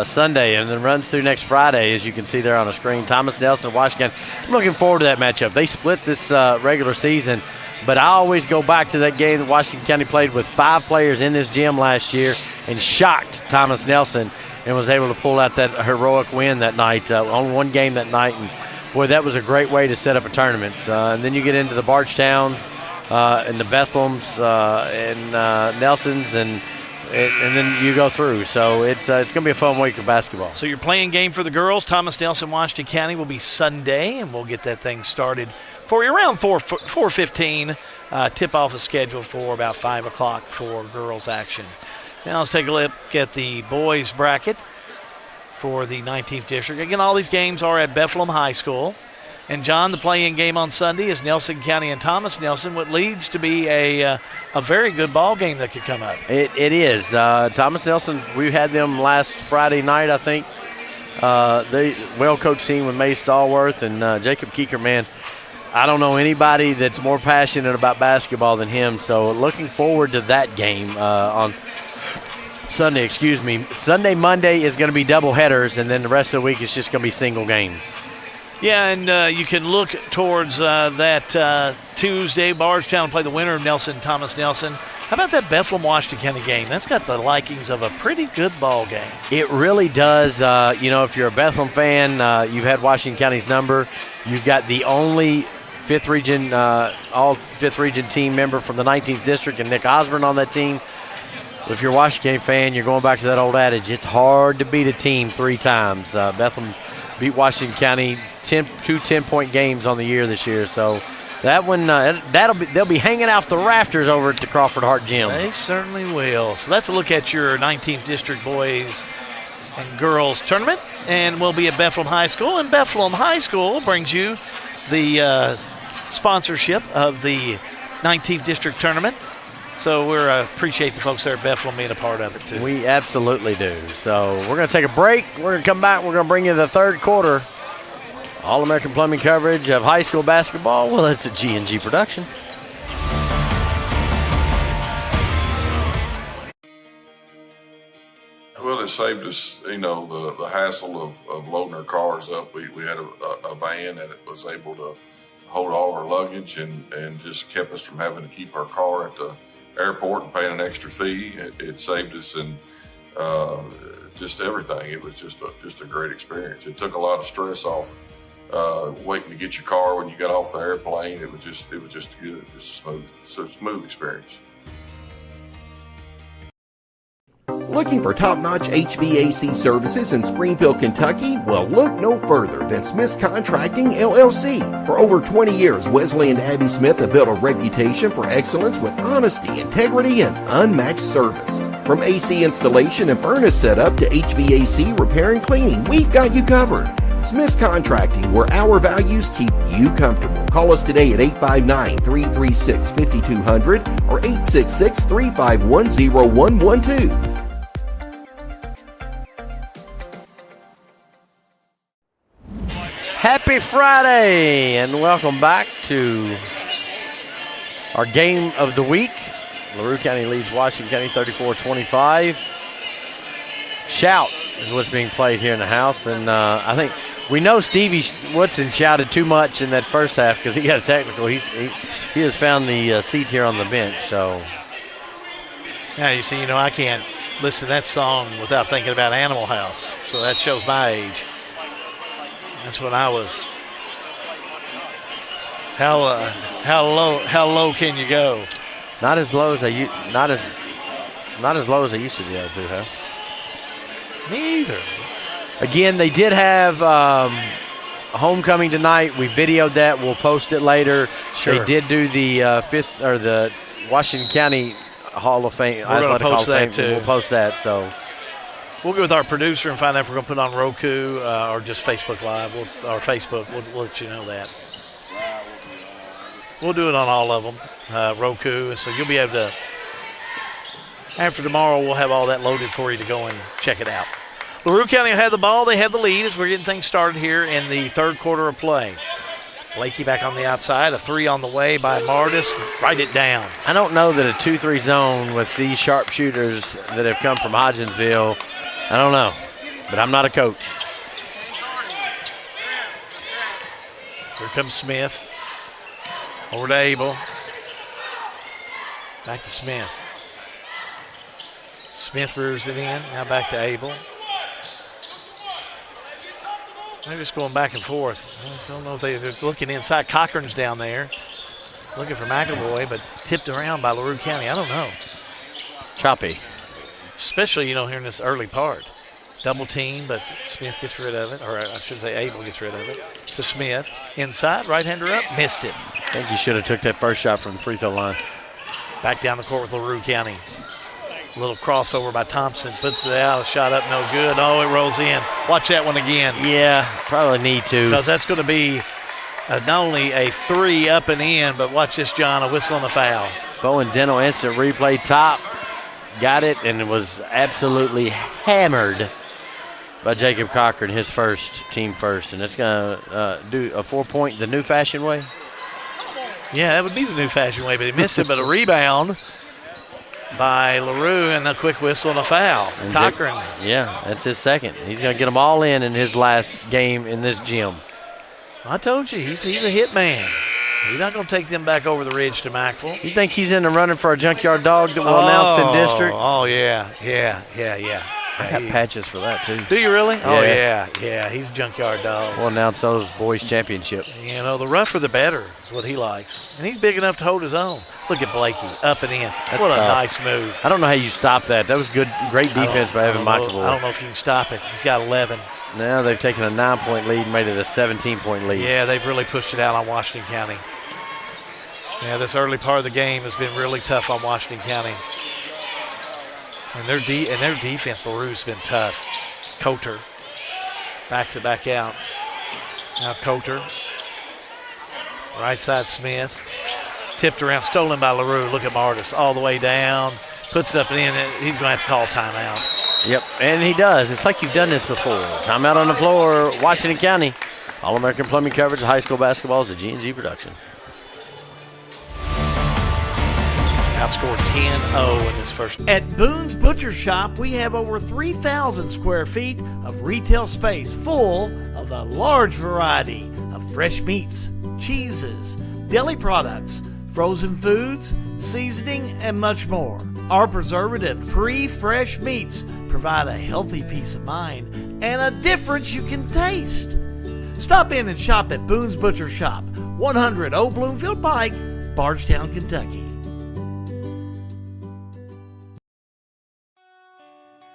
Sunday, and then runs through next Friday, as you can see there on the screen. Thomas Nelson, Washington. I'm looking forward to that matchup. They split this regular season, but I always go back to that game that Washington County played with 5 players in this gym last year and shocked Thomas Nelson and was able to pull out that heroic win that night, on one game that night. And, boy, that was a great way to set up a tournament. And then you get into the Bargetowns and the Bethlehems and Nelsons and then you go through. So it's going to be a fun week of basketball. So your playing game for the girls, Thomas Nelson, Washington County, will be Sunday, and we'll get that thing started for you around 4:15. Tip-off is scheduled for about 5 o'clock for girls action. Now let's take a look at the boys bracket for the 19th district. Again, all these games are at Bethlehem High School. And, John, the play-in game on Sunday is Nelson County and Thomas Nelson, what leads to be a very good ball game that could come up. It is. Thomas Nelson, we had them last Friday night, I think. They well-coached team with May Stallworth and Jacob Keeker, man. I don't know anybody that's more passionate about basketball than him, so looking forward to that game on Sunday. Sunday, Monday is going to be double headers, and then the rest of the week is just going to be single games. Yeah, and you can look towards that Tuesday. Bardstown play the winner of Nelson, Thomas Nelson. How about that Bethlehem-Washington County game? That's got the likings of a pretty good ball game. It really does. If you're a Bethlehem fan, you've had Washington County's number. You've got the only fifth region, all fifth region team member from the 19th district, and Nick Osborne on that team. If you're a Washington County fan, you're going back to that old adage. It's hard to beat a team 3 times. Bethlehem beat Washington County 2 10-point games on the year this year. So that one, they'll be hanging off the rafters over at the Crawford Hart Gym. They certainly will. So that's a look at your 19th district boys and girls tournament, and we'll be at Bethlehem High School. And Bethlehem High School brings you the sponsorship of the 19th district tournament. So we appreciate the folks there at Bethlehem being a part of it, too. We absolutely do. So we're going to take a break. We're going to come back. We're going to bring you the third quarter All-American Plumbing coverage of high school basketball. Well, it's a G&G production. Well, it saved us, the hassle of loading our cars up. We had a van that was able to hold all our luggage and just kept us from having to keep our car at the airport and paying an extra fee. It saved us in just everything. It was just a great experience. It took a lot of stress off waiting to get your car when you got off the airplane. It was just good, just a smooth experience. Looking for top-notch HVAC services in Springfield, Kentucky? Well, look no further than Smith's Contracting, LLC. For over 20 years, Wesley and Abby Smith have built a reputation for excellence with honesty, integrity, and unmatched service. From AC installation and furnace setup to HVAC repair and cleaning, we've got you covered. Smith's Contracting, where our values keep you comfortable. Call us today at 859-336-5200 or 866-351-0112. Happy Friday, and welcome back to our game of the week. LaRue County leads Washington County 34-25. Shout is what's being played here in the house, and I think we know Stevie Woodson shouted too much in that first half because he got a technical. He has found the seat here on the bench. So, yeah, you see, I can't listen to that song without thinking about Animal House. So that shows my age. That's when I was. How low can you go? Not as low as I used to be able to, huh? Me either. Again, they did have homecoming tonight. We videoed that. We'll post it later. Sure. They did do the the Washington County Hall of Fame. We're going to post that too. We'll post that. So we'll go with our producer and find out if we're going to put it on Roku or just Facebook Live or Facebook. We'll let you know that. We'll do it on all of them, Roku. So you'll be able to. After tomorrow, we'll have all that loaded for you to go and check it out. LaRue County will have the ball. They have the lead as we're getting things started here in the third quarter of play. Blakey back on the outside. A 3 on the way by Martis. Write it down. I don't know that a 2-3 zone with these sharpshooters that have come from Hodgensville, I don't know. But I'm not a coach. Here comes Smith. Over to Abel. Back to Smith. Smith rears it in. Now back to Abel. They're just going back and forth. I just don't know if they're looking inside. Cochran's down there looking for McAvoy, but tipped around by LaRue County. I don't know. Choppy. Especially, here in this early part. Double team, but Smith gets rid of it. Or I should say Abel gets rid of it. To Smith. Inside, right-hander up. Missed it. I think he should have took that first shot from the free throw line. Back down the court with LaRue County. A little crossover by Thompson. Puts it out. A shot up, no good. Oh, it rolls in. Watch that one again. Yeah, probably need to. Because that's going to be not only a 3 up and in, but watch this, John, a whistle and a foul. Bowen Dental instant replay top. Got it, and it was absolutely hammered by Jacob Cochran, his team first. And it's going to do a 4-point the new fashion way. Yeah, that would be the new fashion way, but he missed it. But a rebound by LaRue and a quick whistle and a foul. And Cochran. Yeah, that's his second. He's going to get them all in his last game in this gym. I told you, he's a hit man. He's not going to take them back over the ridge to Mackville. You think he's in the running for a junkyard dog that will announce in district? Oh, yeah. I got patches for that, too. Do you really? Yeah. Oh, yeah. He's a junkyard dog. We'll announce those boys' championships. You know, the rougher the better is what he likes. And he's big enough to hold his own. Look at Blakey, up and in. What a nice move. I don't know how you stop that. That was great defense by Evan McAvoy. I don't know if you can stop it. He's got 11. Now they've taken a 9-point lead and made it a 17-point lead. Yeah, they've really pushed it out on Washington County. Yeah, this early part of the game has been really tough on Washington County. And their defense, LaRue's been tough. Coulter backs it back out. Now Coulter. Right side Smith. Tipped around, stolen by LaRue. Look at Martis all the way down. Puts it up and in. He's going to have to call timeout. Yep, and he does. It's like you've done this before. Timeout on the floor, Washington County. All-American Plumbing coverage of high school basketball is a G&G production. Outscored 10-0 in this first. At Boone's Butcher Shop, we have over 3,000 square feet of retail space full of a large variety of fresh meats, cheeses, deli products, frozen foods, seasoning, and much more. Our preservative-free fresh meats provide a healthy peace of mind and a difference you can taste. Stop in and shop at Boone's Butcher Shop, 100 Old Bloomfield Pike, Bardstown, Kentucky.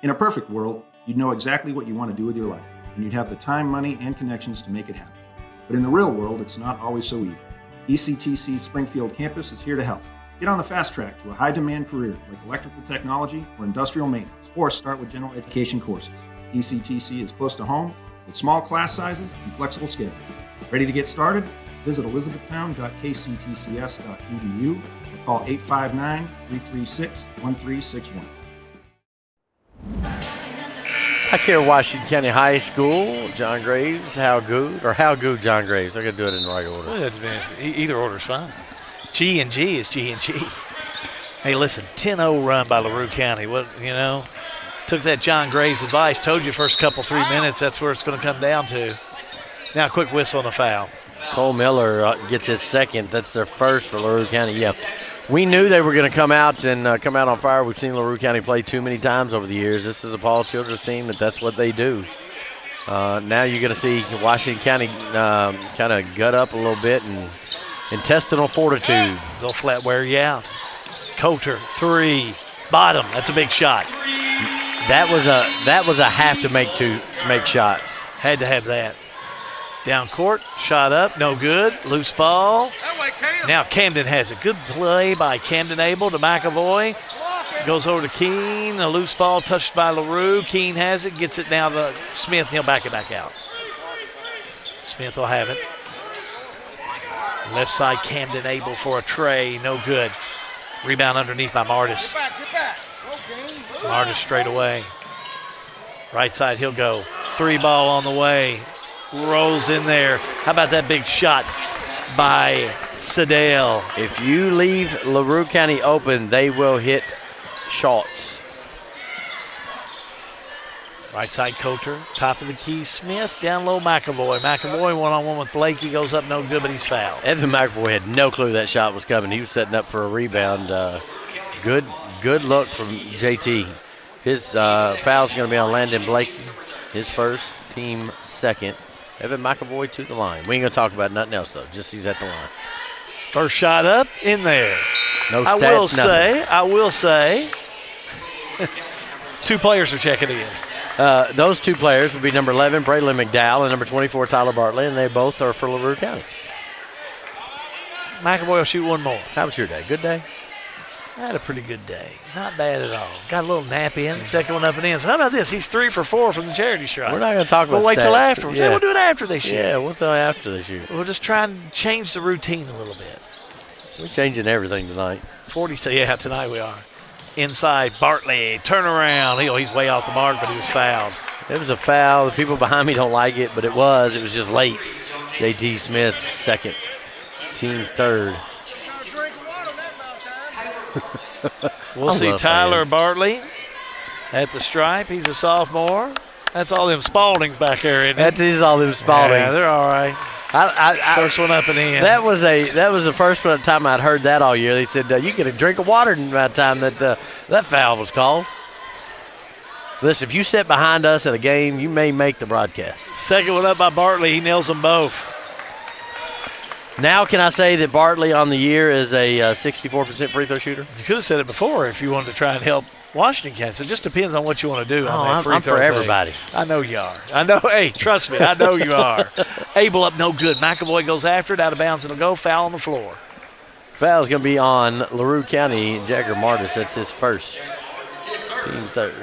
In a perfect world, you'd know exactly what you want to do with your life, and you'd have the time, money, and connections to make it happen. But in the real world, it's not always so easy. ECTC's Springfield campus is here to help. Get on the fast track to a high-demand career like electrical technology or industrial maintenance, or start with general education courses. ECTC is close to home with small class sizes and flexible schedules. Ready to get started? Visit elizabethtown.kctcs.edu or call 859-336-1361. Back here at Washington County High School, John Graves, How Good John Graves. I got to do it in the right order. Well, either order's fine. G&G is G&G. Hey, listen, 10-0 run by LaRue County. Took that John Graves advice. Told you first couple 3 minutes, that's where it's going to come down to. Now, a quick whistle and a foul. Cole Miller gets his second. That's their first for LaRue County. Yeah. We knew they were going to come out on fire. We've seen LaRue County play too many times over the years. This is a Paul Childress team that's what they do. Now you're going to see Washington County kind of gut up a little bit and intestinal fortitude. They'll flat wear you out. Coulter, 3, bottom. That's a big shot. That was a have to make shot. Had to have that. Down court, shot up, no good. Loose ball. Now Camden has it. Good play by Camden Abel to McAvoy. Goes over to Keene. A loose ball touched by LaRue. Keene has it, gets it now to Smith, and he'll back it back out. Smith will have it. Left side, Camden Abel for a tray, no good. Rebound underneath by Martis. Martis straight away. Right side, he'll go. 3 ball on the way. Rolls in there. How about that big shot by Sedale? If you leave LaRue County open, they will hit shots. Right side, Coulter. Top of the key, Smith. Down low, McAvoy. McAvoy one-on-one with Blakey. Goes up, no good, but he's fouled. Evan McAvoy had no clue that shot was coming. He was setting up for a rebound. Good look from JT. His foul's going to be on Landon Blakey. His first, team second. Evan McAvoy to the line. We ain't going to talk about nothing else, though. Just he's at the line. First shot up, in there. No stats, I will say, 2 players are checking in. Those 2 players would be number 11, Braylon McDowell, and number 24, Tyler Bartley, and they both are for LaRue County. McAvoy will shoot 1 more. How was your day? Good day? I had a pretty good day. Not bad at all. Got a little nap in. Second one up and in. So how about this? He's 3 for 4 from the charity stripe. We're not going to talk about We'll wait stats. till afterwards. Yeah. We'll do it after they shoot. Yeah, we'll do it after they shoot. We'll just try and change the routine a little bit. We're changing everything tonight. 40, yeah, tonight we are. Inside, Bartley, turn around. He's way off the mark, but he was fouled. It was a foul. The people behind me don't like it, but it was. It was just late. JT Smith, second. Team third. We'll see Tyler Bartley at the stripe. He's a sophomore. That's all them Spaldings back there, isn't it? That is all them Spaldings. Yeah, they're all right. First one up and in. That was the first time I'd heard that all year. They said you get a drink of water in that time that foul was called. Listen, if you sit behind us at a game, you may make the broadcast. Second one up by Bartley. He nails them both. Now can I say that Bartley on the year is a 64% free throw shooter? You could have said it before if you wanted to try and help Washington County. So it just depends on what you want to do on that free I'm throw for thing. everybody. I know you are. I know. Hey, trust me. I know you are. Abel up, no good. McAvoy goes after it, out of bounds. It'll go. Foul on the floor. Foul's going to be on LaRue County. Jagger Martis. That's his first. Team third.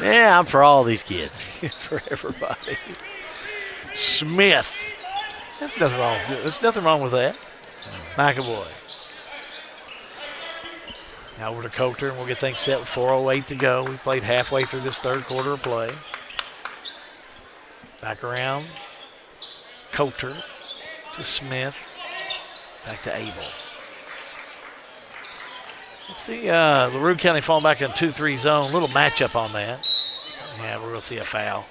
Yeah, I'm for all these kids. For everybody. Smith. There's nothing wrong. There's nothing wrong with that. McAvoy. Now over to Coulter, and we'll get things set with 4:08 to go. We played halfway through this third quarter of play. Back around. Coulter to Smith. Back to Abel. Let's see LaRue County falling back in 2-3 zone. Little matchup on that. Yeah, we're going to see a foul.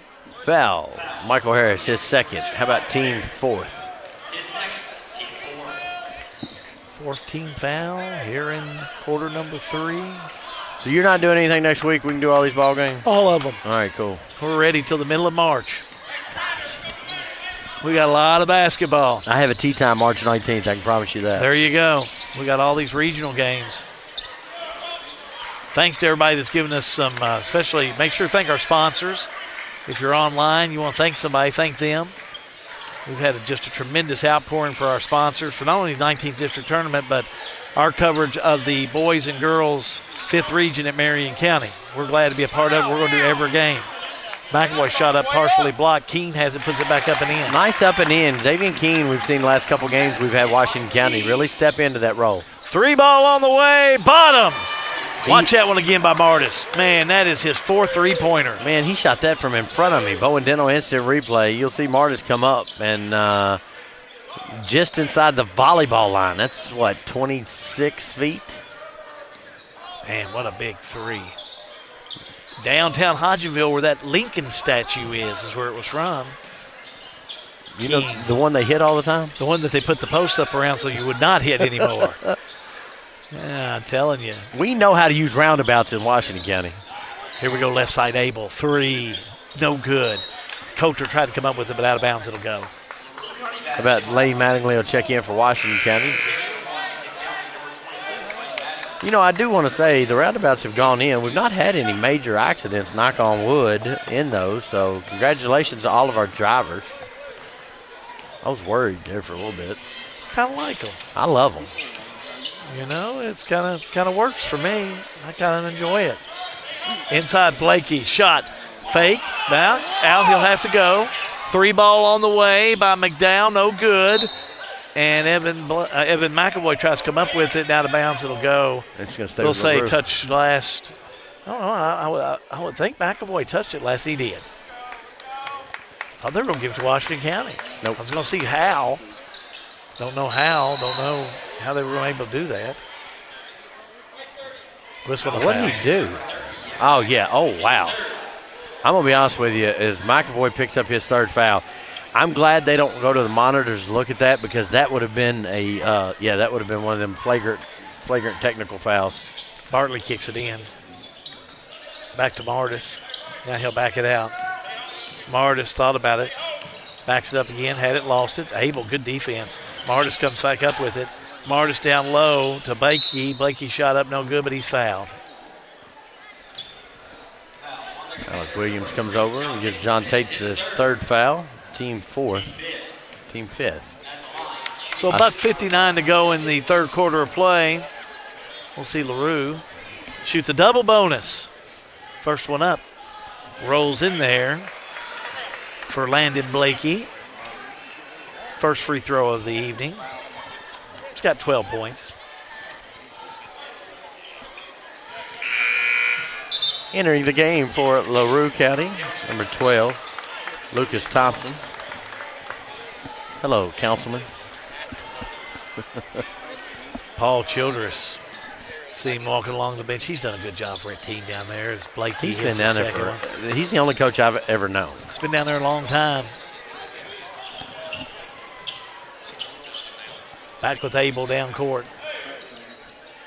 Foul. Michael Harris, his second. How about team fourth? Fourth team foul here in quarter number 3. So you're not doing anything next week? We can do all these ball games? All of them. All right, cool. We're ready till the middle of March. We got a lot of basketball. I have a tea time March 19th. I can promise you that. There you go. We got all these regional games. Thanks to everybody that's given us some, especially make sure to thank our sponsors. If you're online, you want to thank somebody, thank them. We've had just a tremendous outpouring for our sponsors for not only the 19th District Tournament, but our coverage of the boys and girls 5th Region at Marion County. We're glad to be a part of it. We're going to do every game. McAvoy shot up, partially blocked. Keene has it, puts it back up and in. Nice up and in. Xavier Keene, we've seen the last couple games we've had Washington County really step into that role. 3 ball on the way, bottom. Watch that one again by Martis. Man, that is his 4th three-pointer. Man, he shot that from in front of me. Bowen Dental instant replay. You'll see Martis come up and just inside the volleyball line. That's, 26 feet? Man, what a big 3. Downtown Hodgenville, where that Lincoln statue is where it was from. You know, the one they hit all the time? The one that they put the post up around so you would not hit anymore. Yeah, I'm telling you. We know how to use roundabouts in Washington County. Here we go, left side Abel. 3, no good. Coulter tried to come up with it, but out of bounds it'll go. How about Lane Mattingly will check in for Washington County? You know, I do want to say the roundabouts have gone in. We've not had any major accidents, knock on wood, in those. So congratulations to all of our drivers. I was worried there for a little bit. Kind of like them. I love them. You know, it's kind of works for me. I kind of enjoy it. Inside Blakey, shot, fake, out. He'll have to go. 3 ball on the way by McDowell, no good. And Evan McAvoy tries to come up with it, out of bounds it'll go. It's going to stay. They'll say touch last. I don't know. I would think McAvoy touched it last. He did. I thought they were going to give it to Washington County. Nope. I was going to see how. Don't know how. Don't know how they were able to do that. Whistle What did he do? Oh, yeah. Oh, wow. I'm going to be honest with you. As McAvoy picks up his 3rd foul, I'm glad they don't go to the monitors and look at that, because that would have been that would have been one of them flagrant technical fouls. Bartley kicks it in. Back to Martis. Now he'll back it out. Martis thought about it. Backs it up again, had it, lost it. Abel, good defense. Martis comes back up with it. Martis down low to Blakey. Blakey shot up, no good, but he's fouled. Alec Williams comes over and gives John Tate his 3rd foul. Team 4th. Team 5th. So about 59 to go in the 3rd quarter of play. We'll see LaRue shoot the double bonus. First one up. Rolls in there for Landon Blakey. First free throw of the evening. He's got 12 points. Entering the game for LaRue County, number 12, Lucas Thompson. Hello, Councilman. Paul Childress. See him walking along the bench. He's done a good job for a team down there. As Blakey He's hits been down the there second one. He's the only coach I've ever known. He's been down there a long time. Back with Abel down court.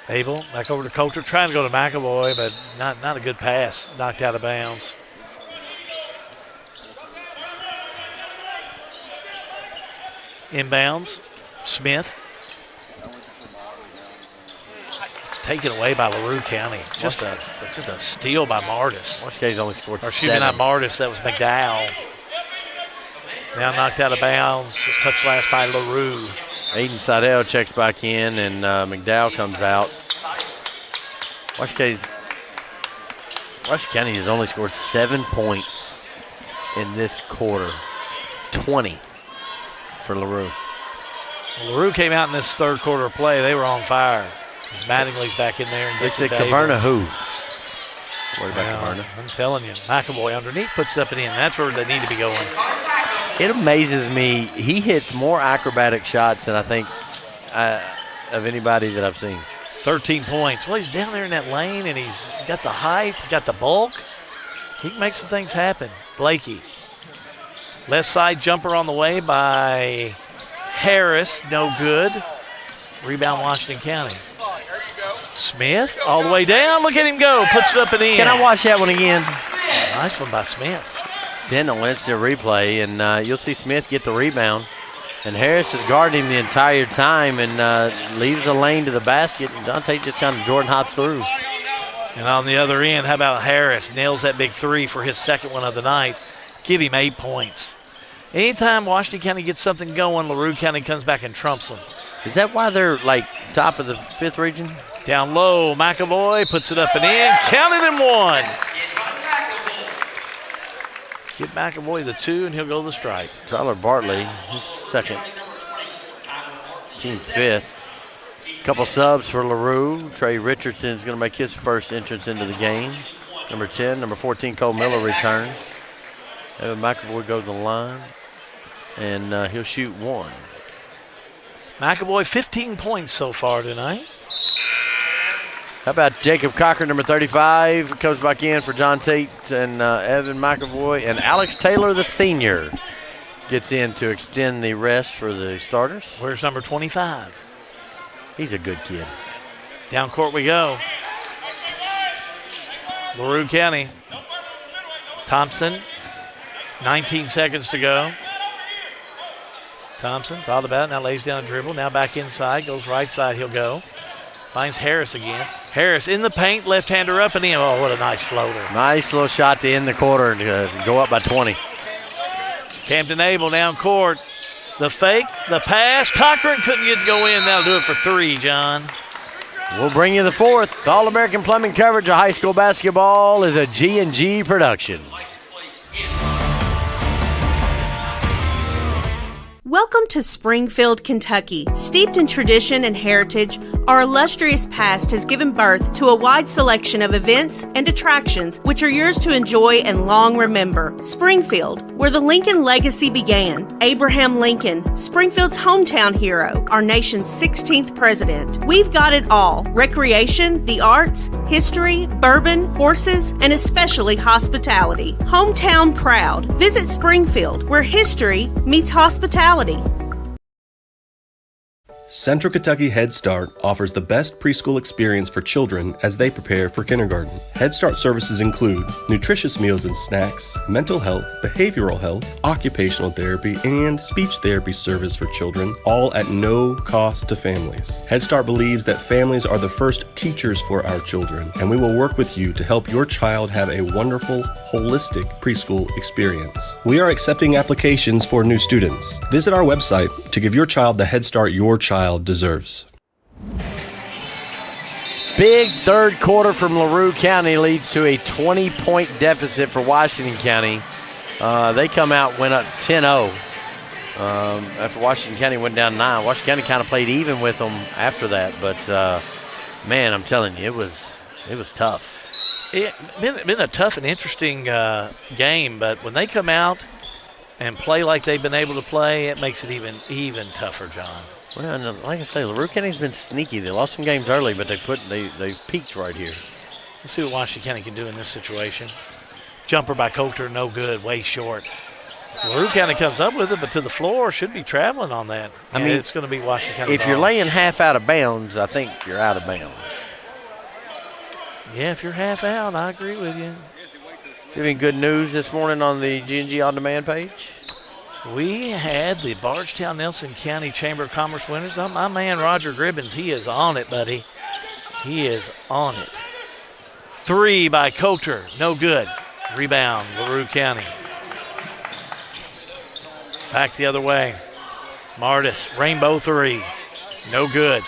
Abel back over to Coulter, trying to go to McAvoy, but not a good pass. Knocked out of bounds. Inbounds. Smith. Taken away by LaRue County. Just a steal by Martis. Washington's only scored 7. Or excuse me, not Martis, that was McDowell. Now knocked out of bounds. Just touched last by LaRue. Aiden Seidel checks back in, and McDowell comes out. Washington County has only scored 7 points in this quarter. 20 for LaRue. Well, LaRue came out in this third quarter of play. They were on fire. Mattingly's back in there. And they said Caverna who? Worry about Caverna. I'm telling you. McAvoy underneath puts it up and in. That's where they need to be going. It amazes me. He hits more acrobatic shots than I think of anybody that I've seen. 13 points. Well, he's down there in that lane, and he's got the height. He's got the bulk. He can make some things happen. Blakey. Left side jumper on the way by Harris. No good. Rebound Washington County. Smith all the way down. Look at him go. Puts it up and in. Can I watch that one again? Nice one by Smith. Then on instant replay, and you'll see Smith get the rebound. And Harris is guarding him the entire time and leaves a lane to the basket. And Dante just kind of Jordan hops through. And on the other end, how about Harris? Nails that big three for his second one of the night. Give him 8 points. Anytime Washington County gets something going, LaRue County comes back and trumps them. Is that why they're like top of the 5th region? Down low, McAvoy puts it up and in. Counted and one. Give McAvoy the 2, and he'll go to the stripe. Tyler Bartley, he's second. Team 5th. Couple subs for LaRue. Trey Richardson's going to make his first entrance into the game. Number 10, number 14, Cole Miller returns. Evan McAvoy goes to the line, and he'll shoot 1. McAvoy, 15 points so far tonight. How about Jacob Cochran, number 35, comes back in for John Tate and Evan McAvoy. And Alex Taylor, the senior, gets in to extend the rest for the starters. Where's number 25? He's a good kid. Down court we go. LaRue County. Thompson, 19 seconds to go. Thompson thought about it, now lays down a dribble, now back inside, goes right side, he'll go. Finds Harris again. Harris in the paint, left-hander up and in. Oh, what a nice floater. Nice little shot to end the quarter and go up by 20. Camden Abel down court. The fake, the pass. Cochran couldn't get to go in. That'll do it for 3, John. We'll bring you the 4th. All-American Plumbing coverage of high school basketball is a G&G production. Welcome to Springfield, Kentucky. Steeped in tradition and heritage, our illustrious past has given birth to a wide selection of events and attractions which are yours to enjoy and long remember. Springfield, where the Lincoln legacy began. Abraham Lincoln, Springfield's hometown hero, our nation's 16th president. We've got it all: recreation, the arts, history, bourbon, horses, and especially hospitality. Hometown proud. Visit Springfield, where history meets hospitality. Central Kentucky Head Start offers the best preschool experience for children as they prepare for kindergarten. Head Start services include nutritious meals and snacks, mental health, behavioral health, occupational therapy, and speech therapy service for children, all at no cost to families. Head Start believes that families are the first teachers for our children, and we will work with you to help your child have a wonderful, holistic preschool experience. We are accepting applications for new students. Visit our website to give your child the Head Start your child deserves. Big third quarter from LaRue County leads to a 20-point deficit for Washington County. They come out, went up 10-0 after Washington County went down 9. Washington County kind of played even with them after that, but man, I'm telling you, it was tough. It's been a tough and interesting game, but when they come out and play like they've been able to play, it makes it even tougher, John. Well, like I say, LaRue County's been sneaky. They lost some games early, but they peaked right here. Let's see what Washington County can do in this situation. Jumper by Coulter, no good, way short. LaRue County comes up with it, but to the floor should be traveling on that. I mean, it's going to be Washington County. If you're laying half out of bounds, I think you're out of bounds. Yeah, if you're half out, I agree with you. Giving good news this morning on the G&G On Demand page. We had the Bardstown Nelson County Chamber of Commerce winners. My man Roger Gribbins, he is on it, buddy. He is on it. 3 by Coulter, no good. Rebound, LaRue County. Back the other way. Martis, Rainbow 3, no good.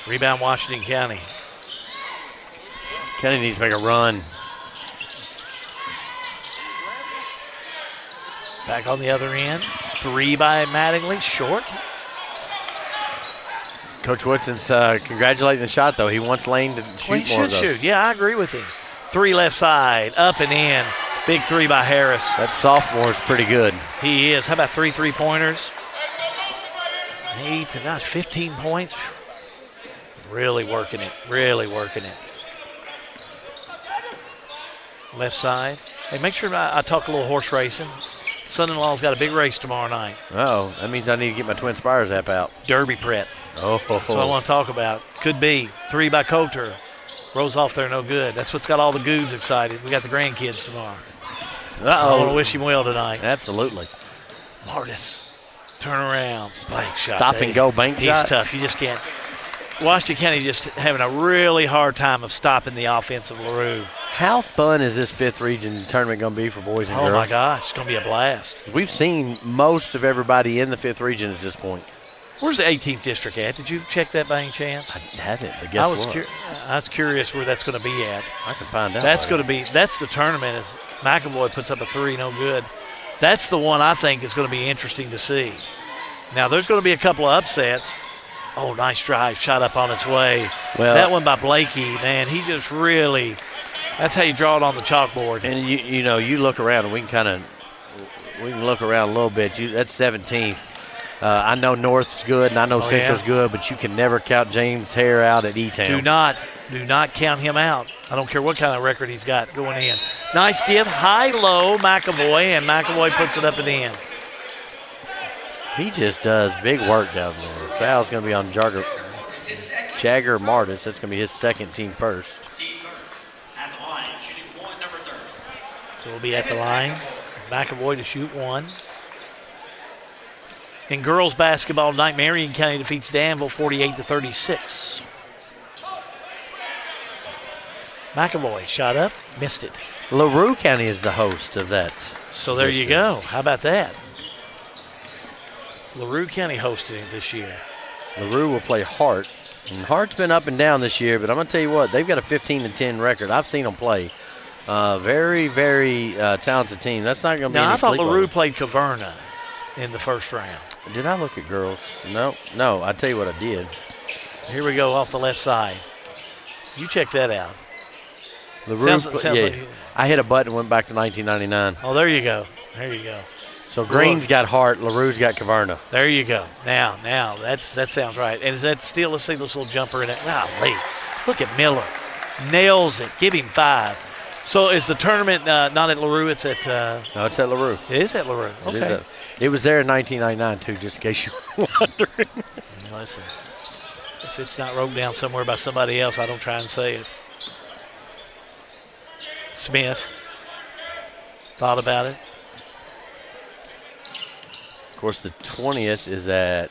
Rebound, Washington County. County needs to make a run. Back on the other end. 3 by Mattingly, short. Coach Woodson's congratulating the shot, though. He wants Lane to shoot Well, he more of should those. shoot. Yeah, I agree with him. 3 left side, up and in. Big 3 by Harris. That sophomore is pretty good. He is. How about 3 3-pointers? 15 points. Really working it. Really working it. Left side. Hey, make sure I talk a little horse racing. Son-in-law's got a big race tomorrow night. Oh, that means I need to get my Twin Spires app out. Derby prep. Oh, That's what I want to talk about. Could be. 3 by Coulter. Rolls off there, no good. That's what's got all the goods excited. We got the grandkids tomorrow. I want to wish him well tonight. Absolutely. Martis. Turn around. Bank shot. Stop and go bank He's shot. tough. You just can't. Washington County just having a really hard time of stopping the offense of LaRue. How fun is this 5th region tournament going to be for boys and girls? Oh, my gosh. It's going to be a blast. We've seen most of everybody in the 5th region at this point. Where's the 18th district at? Did you check that by any chance? I haven't, but guess what? I was curious where that's going to be at. I can find out. That's going to be – that's the tournament. Is McAvoy puts up a 3, no good. That's the one I think is going to be interesting to see. Now, there's going to be a couple of upsets. Oh, nice drive. Shot up on its way. Well, that one by Blakey, man, he just really – that's how you draw it on the chalkboard. And, you know, you look around and we can look around a little bit. That's 17th. I know North's good and I know Central's good, but you can never count James Hare out at E-Town. Do not count him out. I don't care what kind of record he's got going in. Nice give, high-low McAvoy, and McAvoy puts it up and in. He just does big work down there. Foul's going to be on Jagger Martis. That's going to be his second, team first. So we'll be at the line. McAvoy to shoot 1. In girls basketball tonight, Marion County defeats Danville 48-36. McAvoy shot up, missed it. LaRue County is the host of that. So there you go. How about that? LaRue County hosted it this year. LaRue will play Hart. And Hart's been up and down this year, but I'm going to tell you what, they've got a 15-10 record. I've seen them play. Very, very talented team. That's not going to be any Now, I thought sleepover. LaRue played Caverna in the first round. Did I look at girls? No. I tell you what I did. Here we go off the left side. You check that out. LaRue, sounds like, I hit a button and went back to 1999. Oh, there you go. There you go. So Green's got Hart, LaRue's got Caverna. There you go. Now, that sounds right. And is that still, let's see this little jumper in it. Golly, look at Miller. Nails it. Give him 5. So is the tournament not at LaRue? It's at no, it's at LaRue. It is at LaRue. Okay. It was there in 1999 too, just in case you were wondering. Listen, if it's not wrote down somewhere by somebody else, I don't try and say it. Smith thought about it. Of course, the 20th is at.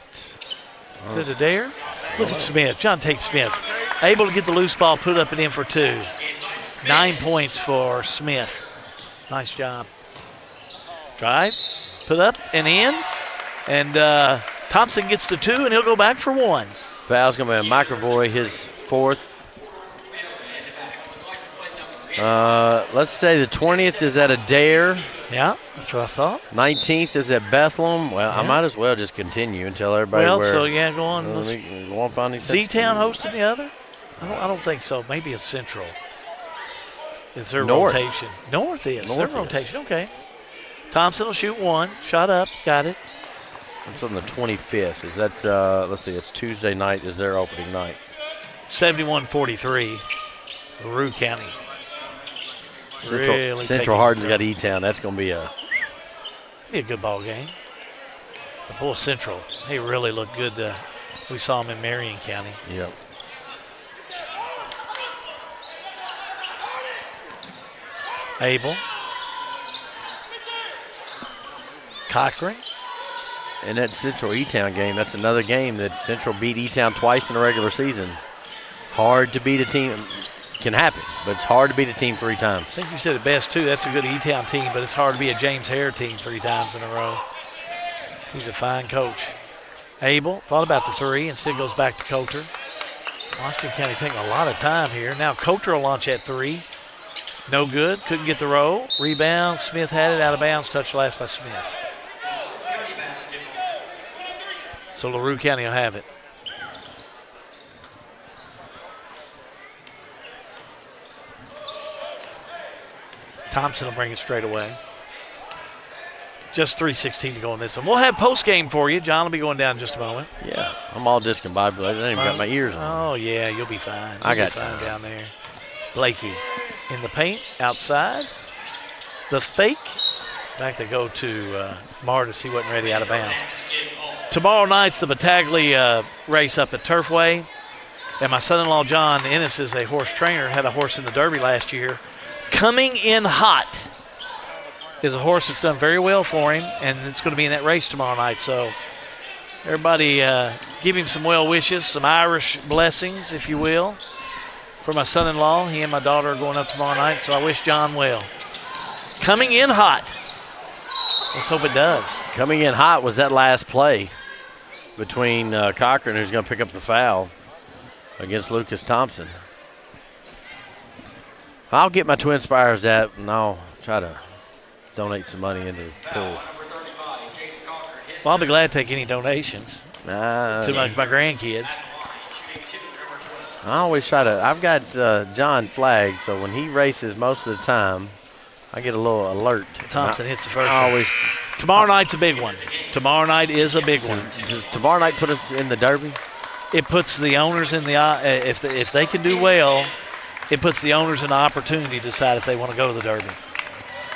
Is it Adair? Look at Smith. John Tate Smith, able to get the loose ball, put up and in for 2. 9 points for Smith. Nice job. Drive, put up and in. And Thompson gets the 2, and he'll go back for 1. Foul's going to be a McAvoy, his 4th. Let's say the 20th is at Adair. Yeah, that's what I thought. 19th is at Bethlehem. Well, Yeah. I might as well just continue and tell everybody Well, where. so yeah, go on. Go on, find these. Z-Town hosting the other? I don't think so. Maybe it's Central. It's their North. rotation. North is. North their is. rotation. Okay. Thompson will shoot 1. Shot up. Got it. It's on the 25th. Is that, let's see, it's Tuesday night is their opening night. 71-43. LaRue County. Central Hardin's got E-Town. That's going to be a. Be a good ball game. But boy, Central, they really look good. We saw them in Marion County. Yep. Abel. Cochran. And that Central E-Town game, that's another game that Central beat E-Town twice in the regular season. Hard to beat a team. Can happen, but it's hard to beat a team 3 times. I think you said it best, too. That's a good E-Town team, but it's hard to be a James Hare team 3 times in a row. He's a fine coach. Abel thought about the 3, instead goes back to Coulter. Washington County taking a lot of time here. Now Coulter will launch at 3. No good. Couldn't get the roll. Rebound. Smith had it out of bounds. Touched last by Smith. So LaRue County will have it. Thompson will bring it straight away. Just 3:16 to go in this one. We'll have post-game for you. John will be going down in just a moment. Yeah, I'm all discombobulated. I ain't even got my ears on. Oh, yeah, you'll be fine. I got fine time down there. Blakey in the paint, outside. The fake. Back to go to Martis. He wasn't ready out of bounds. Tomorrow night's the Battaglia race up at Turfway. And my son-in-law, John Ennis, is a horse trainer, had a horse in the Derby last year. Coming in hot is a horse that's done very well for him, and it's going to be in that race tomorrow night. So everybody give him some well wishes, some Irish blessings, if you will, for my son-in-law. He and my daughter are going up tomorrow night, so I wish John well. Coming in hot. Let's hope it does. Coming in hot was that last play between Cochran, who's going to pick up the foul, against Lucas Thompson. I'll get my Twin Spires that, and I'll try to donate some money into the pool. Well, I'll be glad to take any donations to my grandkids. I always try to. I've got John flagged, so when he races most of the time, I get a little alert. Thompson hits the first one. Tomorrow night's a big one. Tomorrow night is a big one. Does tomorrow night put us in the Derby? It puts the owners in the if they can do well, it puts the owners in the opportunity to decide if they want to go to the Derby,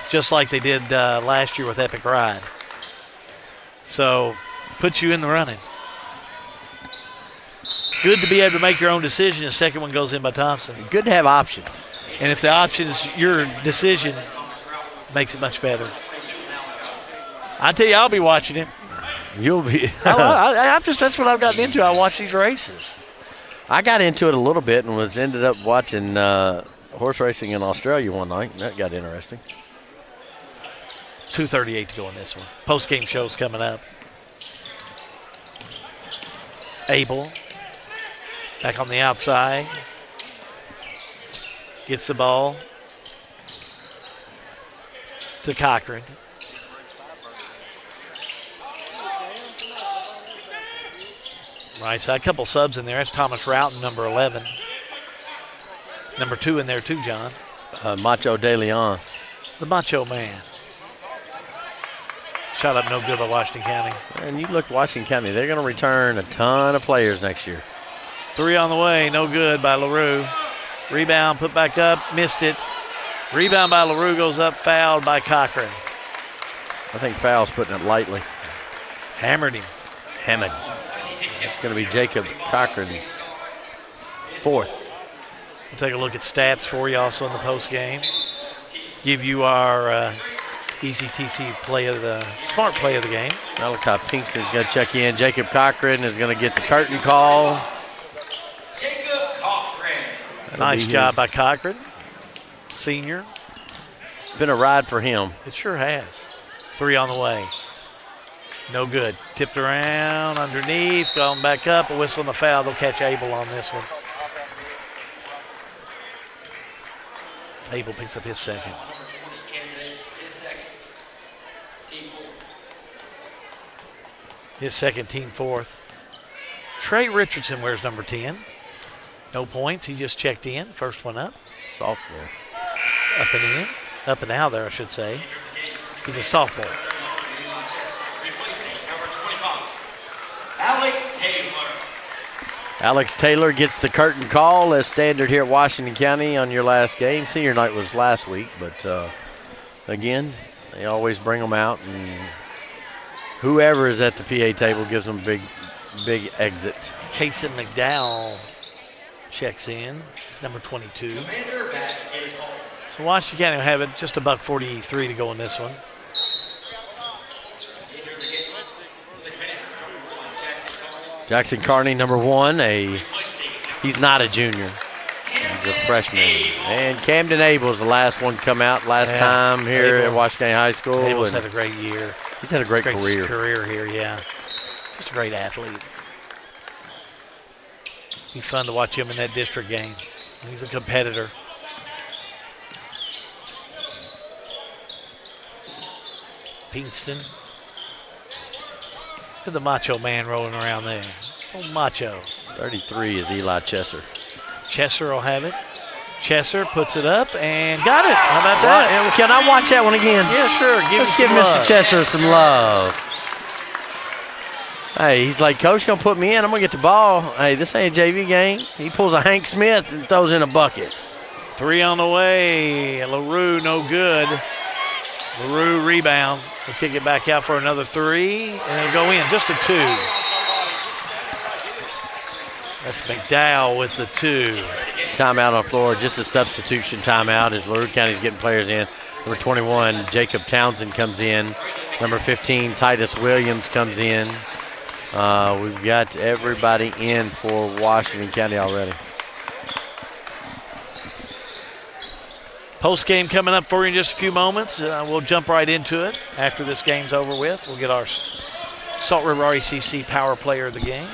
just like they did last year with Epic Ride. So, puts you in the running. Good to be able to make your own decision. The second one goes in by Thompson. Good to have options. And if the option is your decision, makes it much better. I tell you, I'll be watching it. You'll be. That's what I've gotten into. I watch these races. I got into it a little bit and ended up watching horse racing in Australia one night. That got interesting. 2:38 to go in this one. Post-game show's coming up. Abel back on the outside. Gets the ball to Cochran. Right side, a couple subs in there. That's Thomas Roughton, number 11. Number 2 in there too, John. Macho De Leon. The Macho Man. Shot up no good by Washington County. And you look Washington County, they're going to return a ton of players next year. 3 on the way, no good by LaRue. Rebound, put back up, missed it. Rebound by LaRue goes up, fouled by Cochran. I think foul's putting it lightly. Hammered him. Hammered. It's going to be Jacob Cochran's 4th. We'll take a look at stats for you also in the post game. Give you our ECTC smart play of the game. Malachi Pinkston's going to check in. Jacob Cochran is going to get the curtain call. Jacob Cochran. Nice job by Cochran, senior. Been a ride for him. It sure has. 3 on the way. No good. Tipped around, underneath, going back up. A whistle and a foul. They'll catch Abel on this one. Abel picks up his second. His second, team 4th. Trey Richardson wears number 10. No points. He just checked in. First one up. Sophomore. Up and in. Up and out there, I should say. He's a sophomore. Alex Taylor gets the curtain call as standard here at Washington County on your last game. Senior night was last week, but again, they always bring them out and whoever is at the PA table gives them a big exit. Kason McDowell checks in. He's number 22. So Washington County will have it just about 43 to go in this one. Jackson Carney, number 1. He's not a junior. He's a freshman. And Camden Abel's the last one to come out last time here at Washington County High School. Abel's had a great year. He's had a great career here, yeah. Just a great athlete. Be fun to watch him in that district game. He's a competitor. Pinkston. Look at the macho man rolling around there. Oh, macho. 33 is Eli Chesser. Chesser will have it. Chesser puts it up and got it. How about that? Well, can I watch that one again? Yeah, sure. Let's give Mr. Chesser some love. Hey, he's like, Coach, gonna put me in. I'm gonna get the ball. Hey, this ain't a JV game. He pulls a Hank Smith and throws in a bucket. 3 on the way. LaRue, no good. LaRue rebound. He'll kick it back out for another 3, and it'll go in. Just a 2. That's McDowell with the 2. Timeout on the floor, just a substitution timeout as LaRue County's getting players in. Number 21, Jacob Townsend comes in. Number 15, Titus Williams comes in. We've got everybody in for Washington County already. Post game coming up for you in just a few moments. We'll jump right into it after this game's over with. We'll get our Salt River RECC Power Player of the game.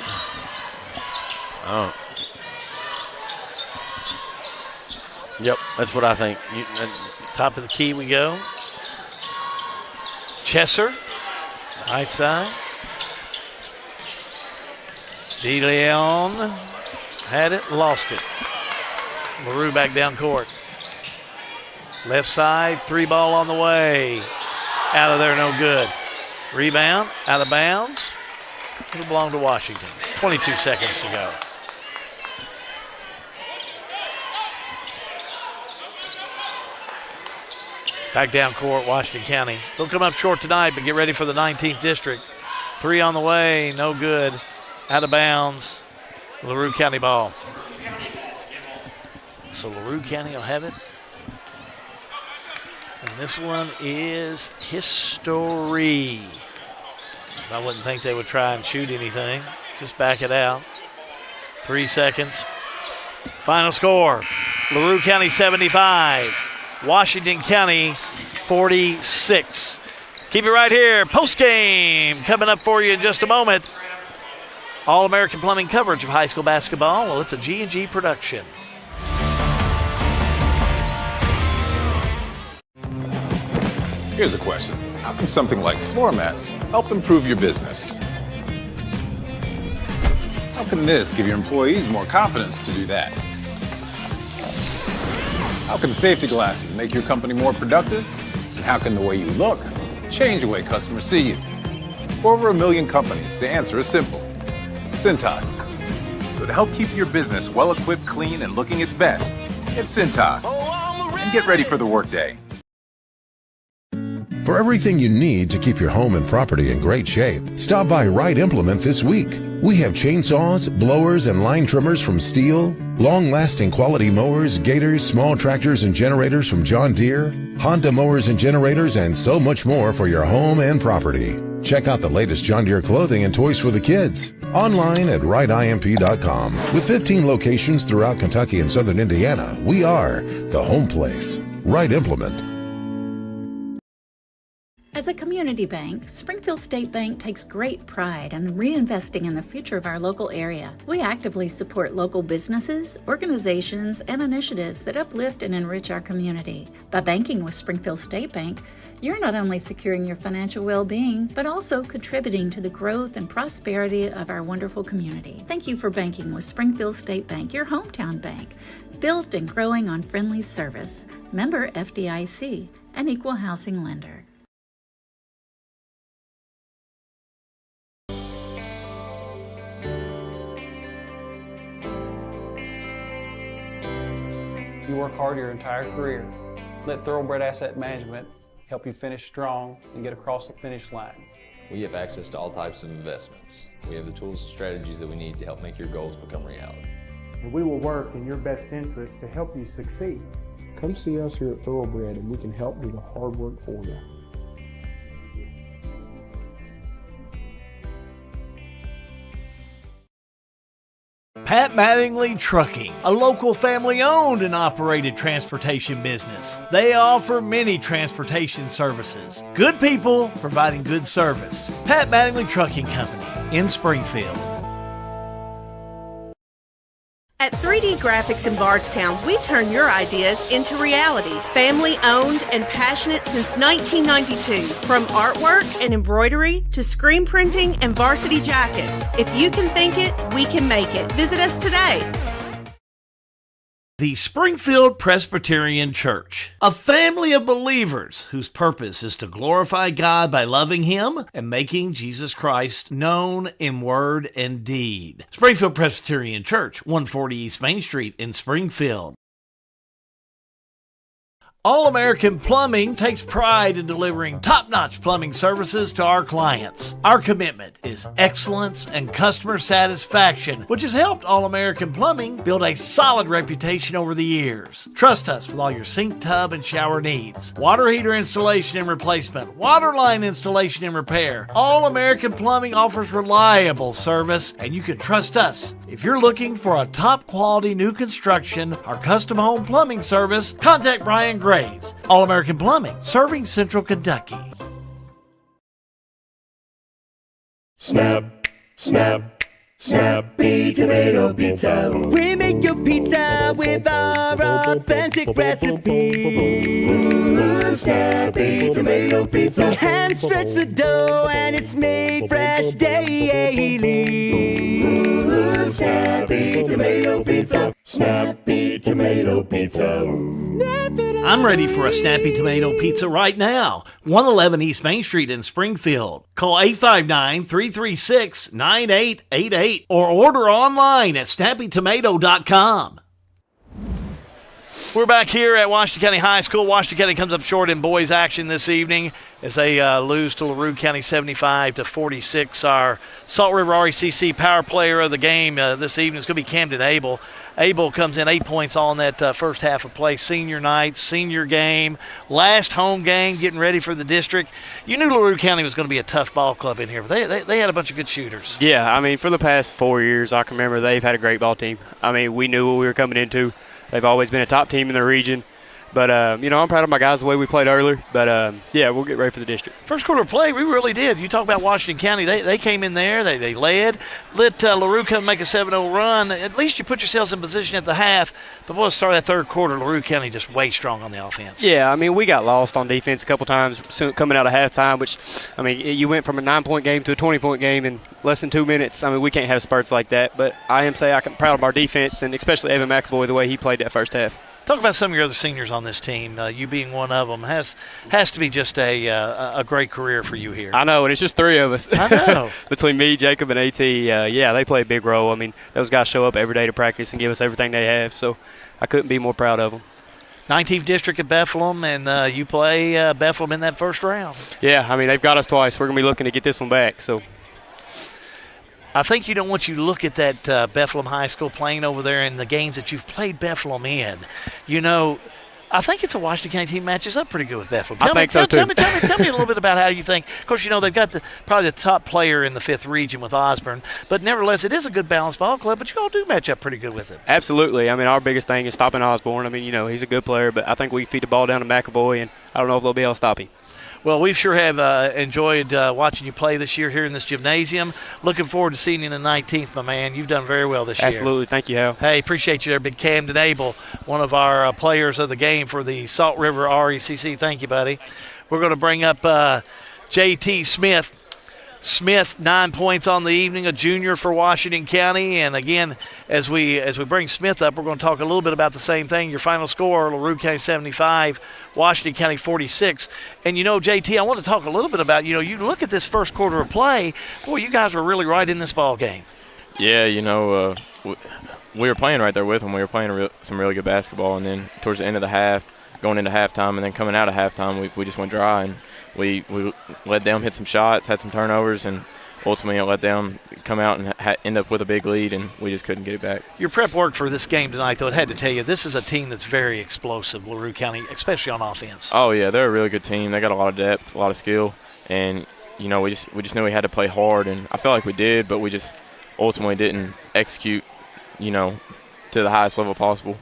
Oh. Yep, that's what I think. Top of the key we go. Chesser, right side. DeLeon had it, lost it. LaRue back down court. Left side, 3 ball on the way. Out of there, no good. Rebound, out of bounds. It'll belong to Washington. 22 seconds to go. Back down court, Washington County. They'll come up short tonight, but get ready for the 19th district. 3 on the way, no good. Out of bounds. LaRue County ball. So LaRue County will have it. And this one is history. I wouldn't think they would try and shoot anything. Just back it out. 3 seconds. Final score. LaRue County 75. Washington County 46. Keep it right here. Post game coming up for you in just a moment. All-American Plumbing coverage of high school basketball. Well, it's a G&G production. Here's a question. How can something like floor mats help improve your business? How can this give your employees more confidence to do that? How can safety glasses make your company more productive? And how can the way you look change the way customers see you? For over 1 million companies, the answer is simple. Cintas. So to help keep your business well-equipped, clean, and looking its best, get Cintas. And get ready for the workday. For everything you need to keep your home and property in great shape, stop by Wright Implement this week. We have chainsaws, blowers, and line trimmers from Steel, long-lasting quality mowers, gators, small tractors, and generators from John Deere, Honda mowers and generators, and so much more for your home and property. Check out the latest John Deere clothing and toys for the kids. Online at wrightimp.com. With 15 locations throughout Kentucky and southern Indiana, we are the home place. Wright Implement. As a community bank, Springfield State Bank takes great pride in reinvesting in the future of our local area. We actively support local businesses, organizations, and initiatives that uplift and enrich our community. By banking with Springfield State Bank, you're not only securing your financial well-being, but also contributing to the growth and prosperity of our wonderful community. Thank you for banking with Springfield State Bank, your hometown bank, built and growing on friendly service. Member FDIC, an equal housing lender. You work hard your entire career. Let Thoroughbred Asset Management help you finish strong and get across the finish line. We have access to all types of investments. We have the tools and strategies that we need to help make your goals become reality. And we will work in your best interest to help you succeed. Come see us here at Thoroughbred and we can help do the hard work for you. Pat Mattingly Trucking, a local family-owned and operated transportation business. They offer many transportation services. Good people providing good service. Pat Mattingly Trucking Company in Springfield. At 3D Graphics in Bardstown, we turn your ideas into reality. Family owned and passionate since 1992. From artwork and embroidery to screen printing and varsity jackets. If you can think it, we can make it. Visit us today. The Springfield Presbyterian Church, a family of believers whose purpose is to glorify God by loving Him and making Jesus Christ known in word and deed. Springfield Presbyterian Church, 140 East Main Street in Springfield. All-American Plumbing takes pride in delivering top-notch plumbing services to our clients. Our commitment is excellence and customer satisfaction, which has helped All-American Plumbing build a solid reputation over the years. Trust us with all your sink, tub, and shower needs. Water heater installation and replacement, water line installation and repair. All-American Plumbing offers reliable service, and you can trust us. If you're looking for a top-quality new construction or custom home plumbing service, contact Brian Graves. All-American Plumbing, serving Central Kentucky. Snap, snap, snappy tomato pizza. We make your pizza with our authentic recipe. Snappy tomato pizza. Hand stretch the dough and it's made fresh daily. Snappy tomato pizza. Snappy tomato pizza. I'm ready for a snappy tomato pizza right now. 111 East Main Street in Springfield. Call 859-336-9888 or order online at snappytomato.com. We're back here at Washington County High School. Washington County comes up short in boys action this evening as they lose to LaRue County 75-46. Our Salt River RECC power player of the game this evening is going to be Camden Abel. Abel comes in 8 points all in that first half of play. Senior night, senior game, last home game, getting ready for the district. You knew LaRue County was going to be a tough ball club in here, but they had a bunch of good shooters. Yeah, I mean, for the past 4 years, I can remember they've had a great ball team. I mean, we knew what we were coming into. They've always been a top team in the region. But, I'm proud of my guys the way we played earlier. But, we'll get ready for the district. First quarter play, we really did. You talk about Washington County. They came in there. They led. Let LaRue come make a 7-0 run. At least you put yourselves in position at the half. But we'll start that third quarter. LaRue County just way strong on the offense. Yeah, I mean, we got lost on defense a couple times coming out of halftime, which, I mean, you went from a 9-point game to a 20-point game in less than 2 minutes. I mean, we can't have spurts like that. But I am proud of our defense, and especially Evan McAvoy, the way he played that first half. Talk about some of your other seniors on this team. You being one of them has to be just a great career for you here. I know, and it's just three of us. I know. Between me, Jacob, and AT, they play a big role. I mean, those guys show up every day to practice and give us everything they have, so I couldn't be more proud of them. 19th District at Bethlehem, and you play Bethlehem in that first round. Yeah, I mean, they've got us twice. We're going to be looking to get this one back, so. I think you don't want you to look at that Bethlehem High School playing over there in the games that you've played Bethlehem in. You know, I think it's a Washington County team matches up pretty good with Bethlehem. I think so, too. Tell me a little bit about how you think. Of course, you know, they've got probably the top player in the 5th region with Osborne. But nevertheless, it is a good balanced ball club, but you all do match up pretty good with it. Absolutely. I mean, our biggest thing is stopping Osborne. I mean, he's a good player, but I think we feed the ball down to McAvoy, and I don't know if they'll be able to stop him. Well, we sure have enjoyed watching you play this year here in this gymnasium. Looking forward to seeing you in the 19th, my man. You've done very well this year. Absolutely. Thank you, Hal. Hey, appreciate you there, big Camden Abel, one of our players of the game for the Salt River RECC. Thank you, buddy. We're going to bring up J.T. Smith. Smith, 9 points on the evening, a junior for Washington County. And again, as we bring Smith up, we're going to talk a little bit about the same thing. Your final score, LaRue County 75, Washington County 46. And JT, I want to talk a little bit about, you look at this first quarter of play, boy, you guys were really right in this ball game. Yeah, we were playing right there with them. We were playing some really good basketball. And then towards the end of the half, going into halftime, and then coming out of halftime, we just went dry. And we let them hit some shots, had some turnovers, and ultimately let them come out and end up with a big lead, and we just couldn't get it back. Your prep work for this game tonight, though, it had to tell you, this is a team that's very explosive, LaRue County, especially on offense. Oh, yeah, they're a really good team. They got a lot of depth, a lot of skill, and, you know, we just knew we had to play hard, and I felt like we did, but we just ultimately didn't execute, you know, to the highest level possible.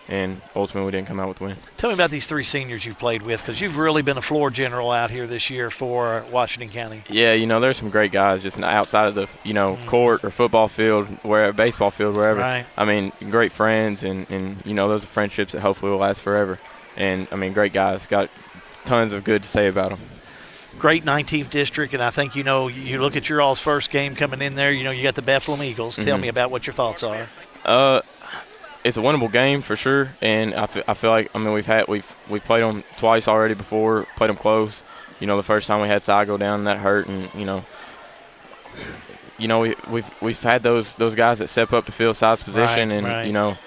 And ultimately we didn't come out with a win. Tell me about these 3 seniors you've played with, because you've really been a floor general out here this year for Washington County. Yeah, you know, there's some great guys just outside of the, you know, court or football field, baseball field, wherever. Right. I mean, great friends, and you know, those are friendships that hopefully will last forever. And, I mean, great guys. Got tons of good to say about them. Great 19th district, and I think, you know, you look at your all's first game coming in there, you know, you got the Bethlehem Eagles. Tell me about what your thoughts are. It's a winnable game for sure, and I feel like, I mean, we've played them twice already before, played them close. You know, the first time we had Cy go down, and that hurt, and you know, we've had those guys that step up to fill Cy's position, and you know,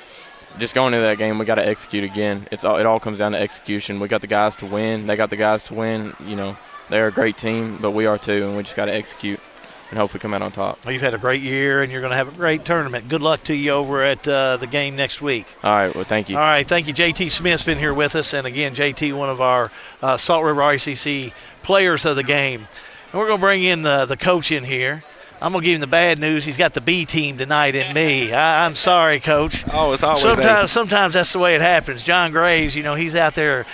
just going into that game, we got to execute again. It all comes down to execution. We got the guys to win. They got the guys to win. You know, they're a great team, but we are too, and we just got to execute and hopefully come out on top. Well, you've had a great year, and you're going to have a great tournament. Good luck to you over at the game next week. All right, well, thank you. All right, thank you. J.T. Smith's been here with us, and again, J.T., one of our Salt River RCC players of the game. And we're going to bring in the coach in here. I'm going to give him the bad news. He's got the B team tonight in me. I'm sorry, Coach. Oh, it's always sometimes that's the way it happens. John Graves, you know, he's out there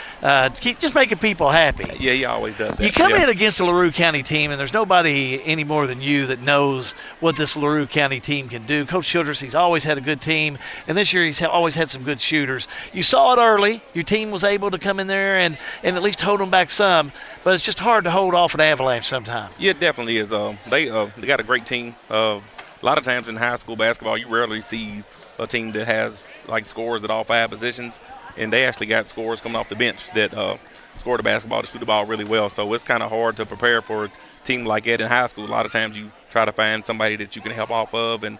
just making people happy. Yeah, he always does that. You come in against a LaRue County team, and there's nobody any more than you that knows what this LaRue County team can do. Coach Childress, he's always had a good team, and this year he's always had some good shooters. You saw it early. Your team was able to come in there and at least hold them back some, but it's just hard to hold off an Avalanche sometimes. Yeah, it definitely is. They got a great team. A lot of times in high school basketball, you rarely see a team that has like scores at all 5 positions, and they actually got scores coming off the bench that score the basketball to shoot the ball really well. So it's kind of hard to prepare for a team like that in high school. A lot of times you try to find somebody that you can help off of and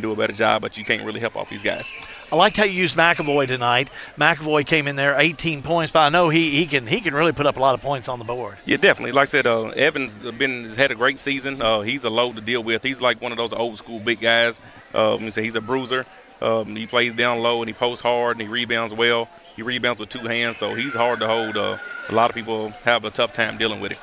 do a better job, but you can't really help off these guys. I liked how you used McAvoy tonight. McAvoy came in there 18 points, but I know he can really put up a lot of points on the board. Yeah, definitely. Like I said, Evans has had a great season. He's a load to deal with. He's like one of those old school big guys. He's a bruiser. He plays down low and he posts hard and he rebounds well. He rebounds with 2 hands, so he's hard to hold. A lot of people have a tough time dealing with it.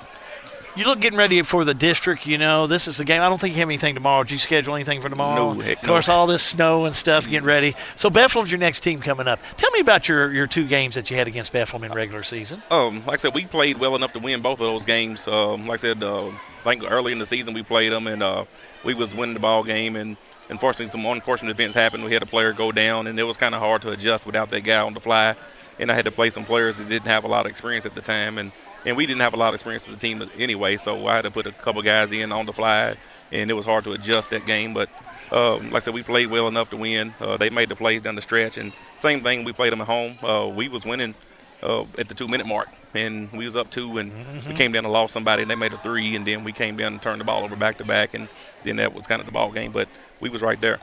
You look getting ready for the district, you know. This is the game. I don't think you have anything tomorrow. Did you schedule anything for tomorrow? No, heck no. Of course, all this snow and stuff getting ready. So Bethlehem's your next team coming up. Tell me about your 2 games that you had against Bethlehem in regular season. Like I said, we played well enough to win both of those games. Like I said, I think early in the season we played them, and we was winning the ball game. And unfortunately, some unfortunate events happened. We had a player go down, and it was kind of hard to adjust without that guy on the fly. And I had to play some players that didn't have a lot of experience at the time. And we didn't have a lot of experience as a team anyway, so I had to put a couple guys in on the fly, and it was hard to adjust that game. But like I said, we played well enough to win. They made the plays down the stretch, and same thing, we played them at home. We was winning at the 2-minute mark, and we was up 2, and we came down and lost somebody, and they made a 3, and then we came down and turned the ball over back-to-back, and then that was kind of the ball game. But we was right there.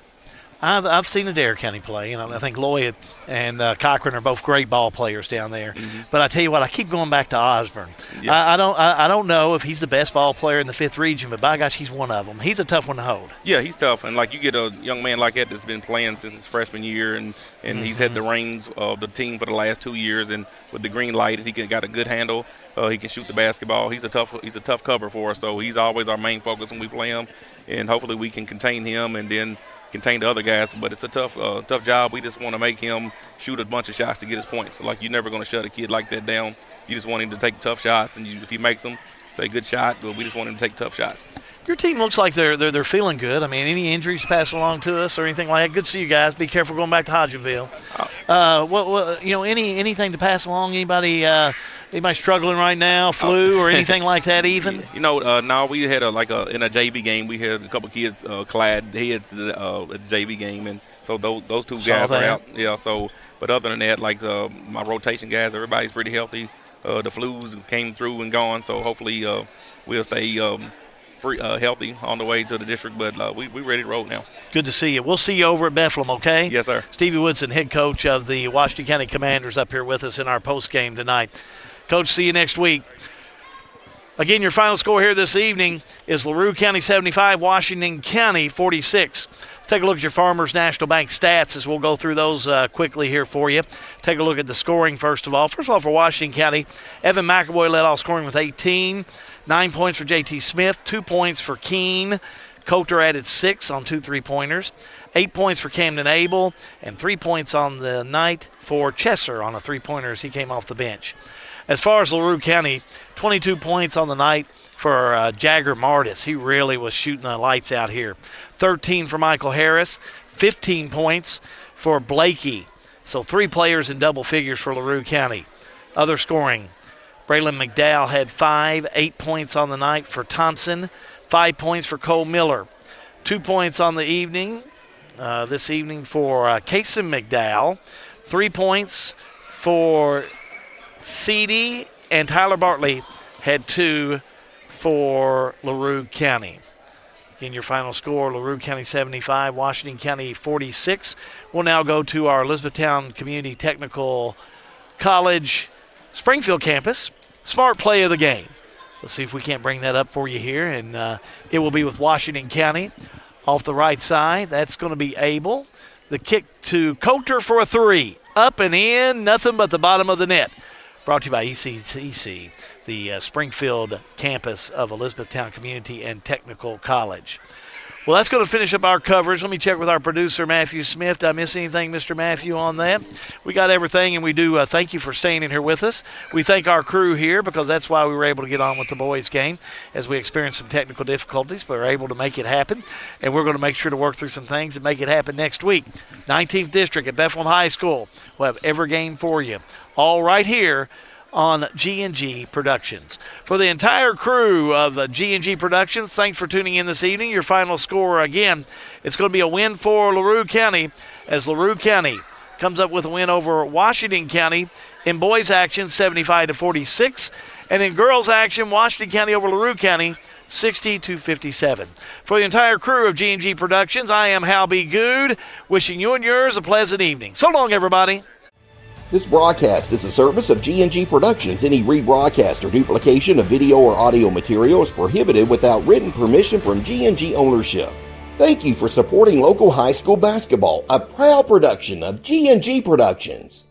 I've seen Adair County play, and I think Lloyd and Cochran are both great ball players down there. But I tell you what, I keep going back to Osborne. Yeah. I don't know if he's the best ball player in the 5th region, but by gosh, he's one of them. He's a tough one to hold. Yeah, he's tough, and like you get a young man like that that's been playing since his freshman year, and he's had the reins of the team for the last 2 years, and with the green light, he got a good handle. He can shoot the basketball. He's a tough cover for us, so he's always our main focus when we play him, and hopefully we can contain him and then contain the other guys. But it's a tough job. We just want to make him shoot a bunch of shots to get his points. So, like, you're never going to shut a kid like that down. You just want him to take tough shots, and if he makes them, say good shot, but we just want him to take tough shots. Your team looks like they're feeling good. I mean, any injuries pass along to us or anything like that? Good to see you guys. Be careful going back to Hodgenville. Anything to pass along? Anybody struggling right now? Flu or anything like that? Even? No. We had in a JV game. We had a couple kids clad heads at the JV game, and so those 2 guys are out. Yeah. So, but other than that, like my rotation guys, everybody's pretty healthy. The flus came through and gone, so hopefully we'll stay healthy on the way to the district, but we ready to roll now. Good to see you. We'll see you over at Bethlehem, okay? Yes, sir. Stevie Woodson, head coach of the Washington County Commanders, up here with us in our post game tonight. Coach, see you next week. Again, your final score here this evening is LaRue County 75, Washington County 46. Let's take a look at your Farmers National Bank stats as we'll go through those quickly here for you. Take a look at the scoring first of all. First of all, for Washington County, Evan McAvoy led off scoring with 18. 9 points for J.T. Smith, 2 points for Keene. Coulter added 6 on 2 3-pointers. 8 points for Camden Abel, and 3 points on the night for Chesser on a 3-pointer as he came off the bench. As far as LaRue County, 22 points on the night for Jagger Martis. He really was shooting the lights out here. 13 for Michael Harris, 15 points for Blakey. So 3 players in double figures for LaRue County. Other scoring, Braylon McDowell had 5, 8 points on the night for Thompson, 5 points for Cole Miller. 2 points on the evening, this evening for Kason McDowell. 3 points for Seedy, and Tyler Bartley had 2 for LaRue County. Again, your final score, LaRue County 75, Washington County 46. We'll now go to our Elizabethtown Community Technical College Springfield campus. Smart play of the game. Let's see if we can't bring that up for you here, and it will be with Washington County. Off the right side, that's going to be Abel. The kick to Coulter for a 3. Up and in, nothing but the bottom of the net. Brought to you by ECTC, the Springfield campus of Elizabethtown Community and Technical College. Well, that's going to finish up our coverage. Let me check with our producer, Matthew Smith. Did I miss anything, Mr. Matthew, on that? We got everything, and we do thank you for staying in here with us. We thank our crew here because that's why we were able to get on with the boys' game as we experienced some technical difficulties, but we're able to make it happen, and we're going to make sure to work through some things and make it happen next week. 19th District at Bethlehem High School. We'll have every game for you, all right here on G&G Productions. For the entire crew of G&G Productions, thanks for tuning in this evening. Your final score, again, it's going to be a win for LaRue County as LaRue County comes up with a win over Washington County in boys action, 75-46. And in girls action, Washington County over LaRue County, 60-57. For the entire crew of G&G Productions, I am Hal B. Good, wishing you and yours a pleasant evening. So long, everybody. This broadcast is a service of G&G Productions. Any rebroadcast or duplication of video or audio material is prohibited without written permission from G&G ownership. Thank you for supporting local high school basketball, a proud production of G&G Productions.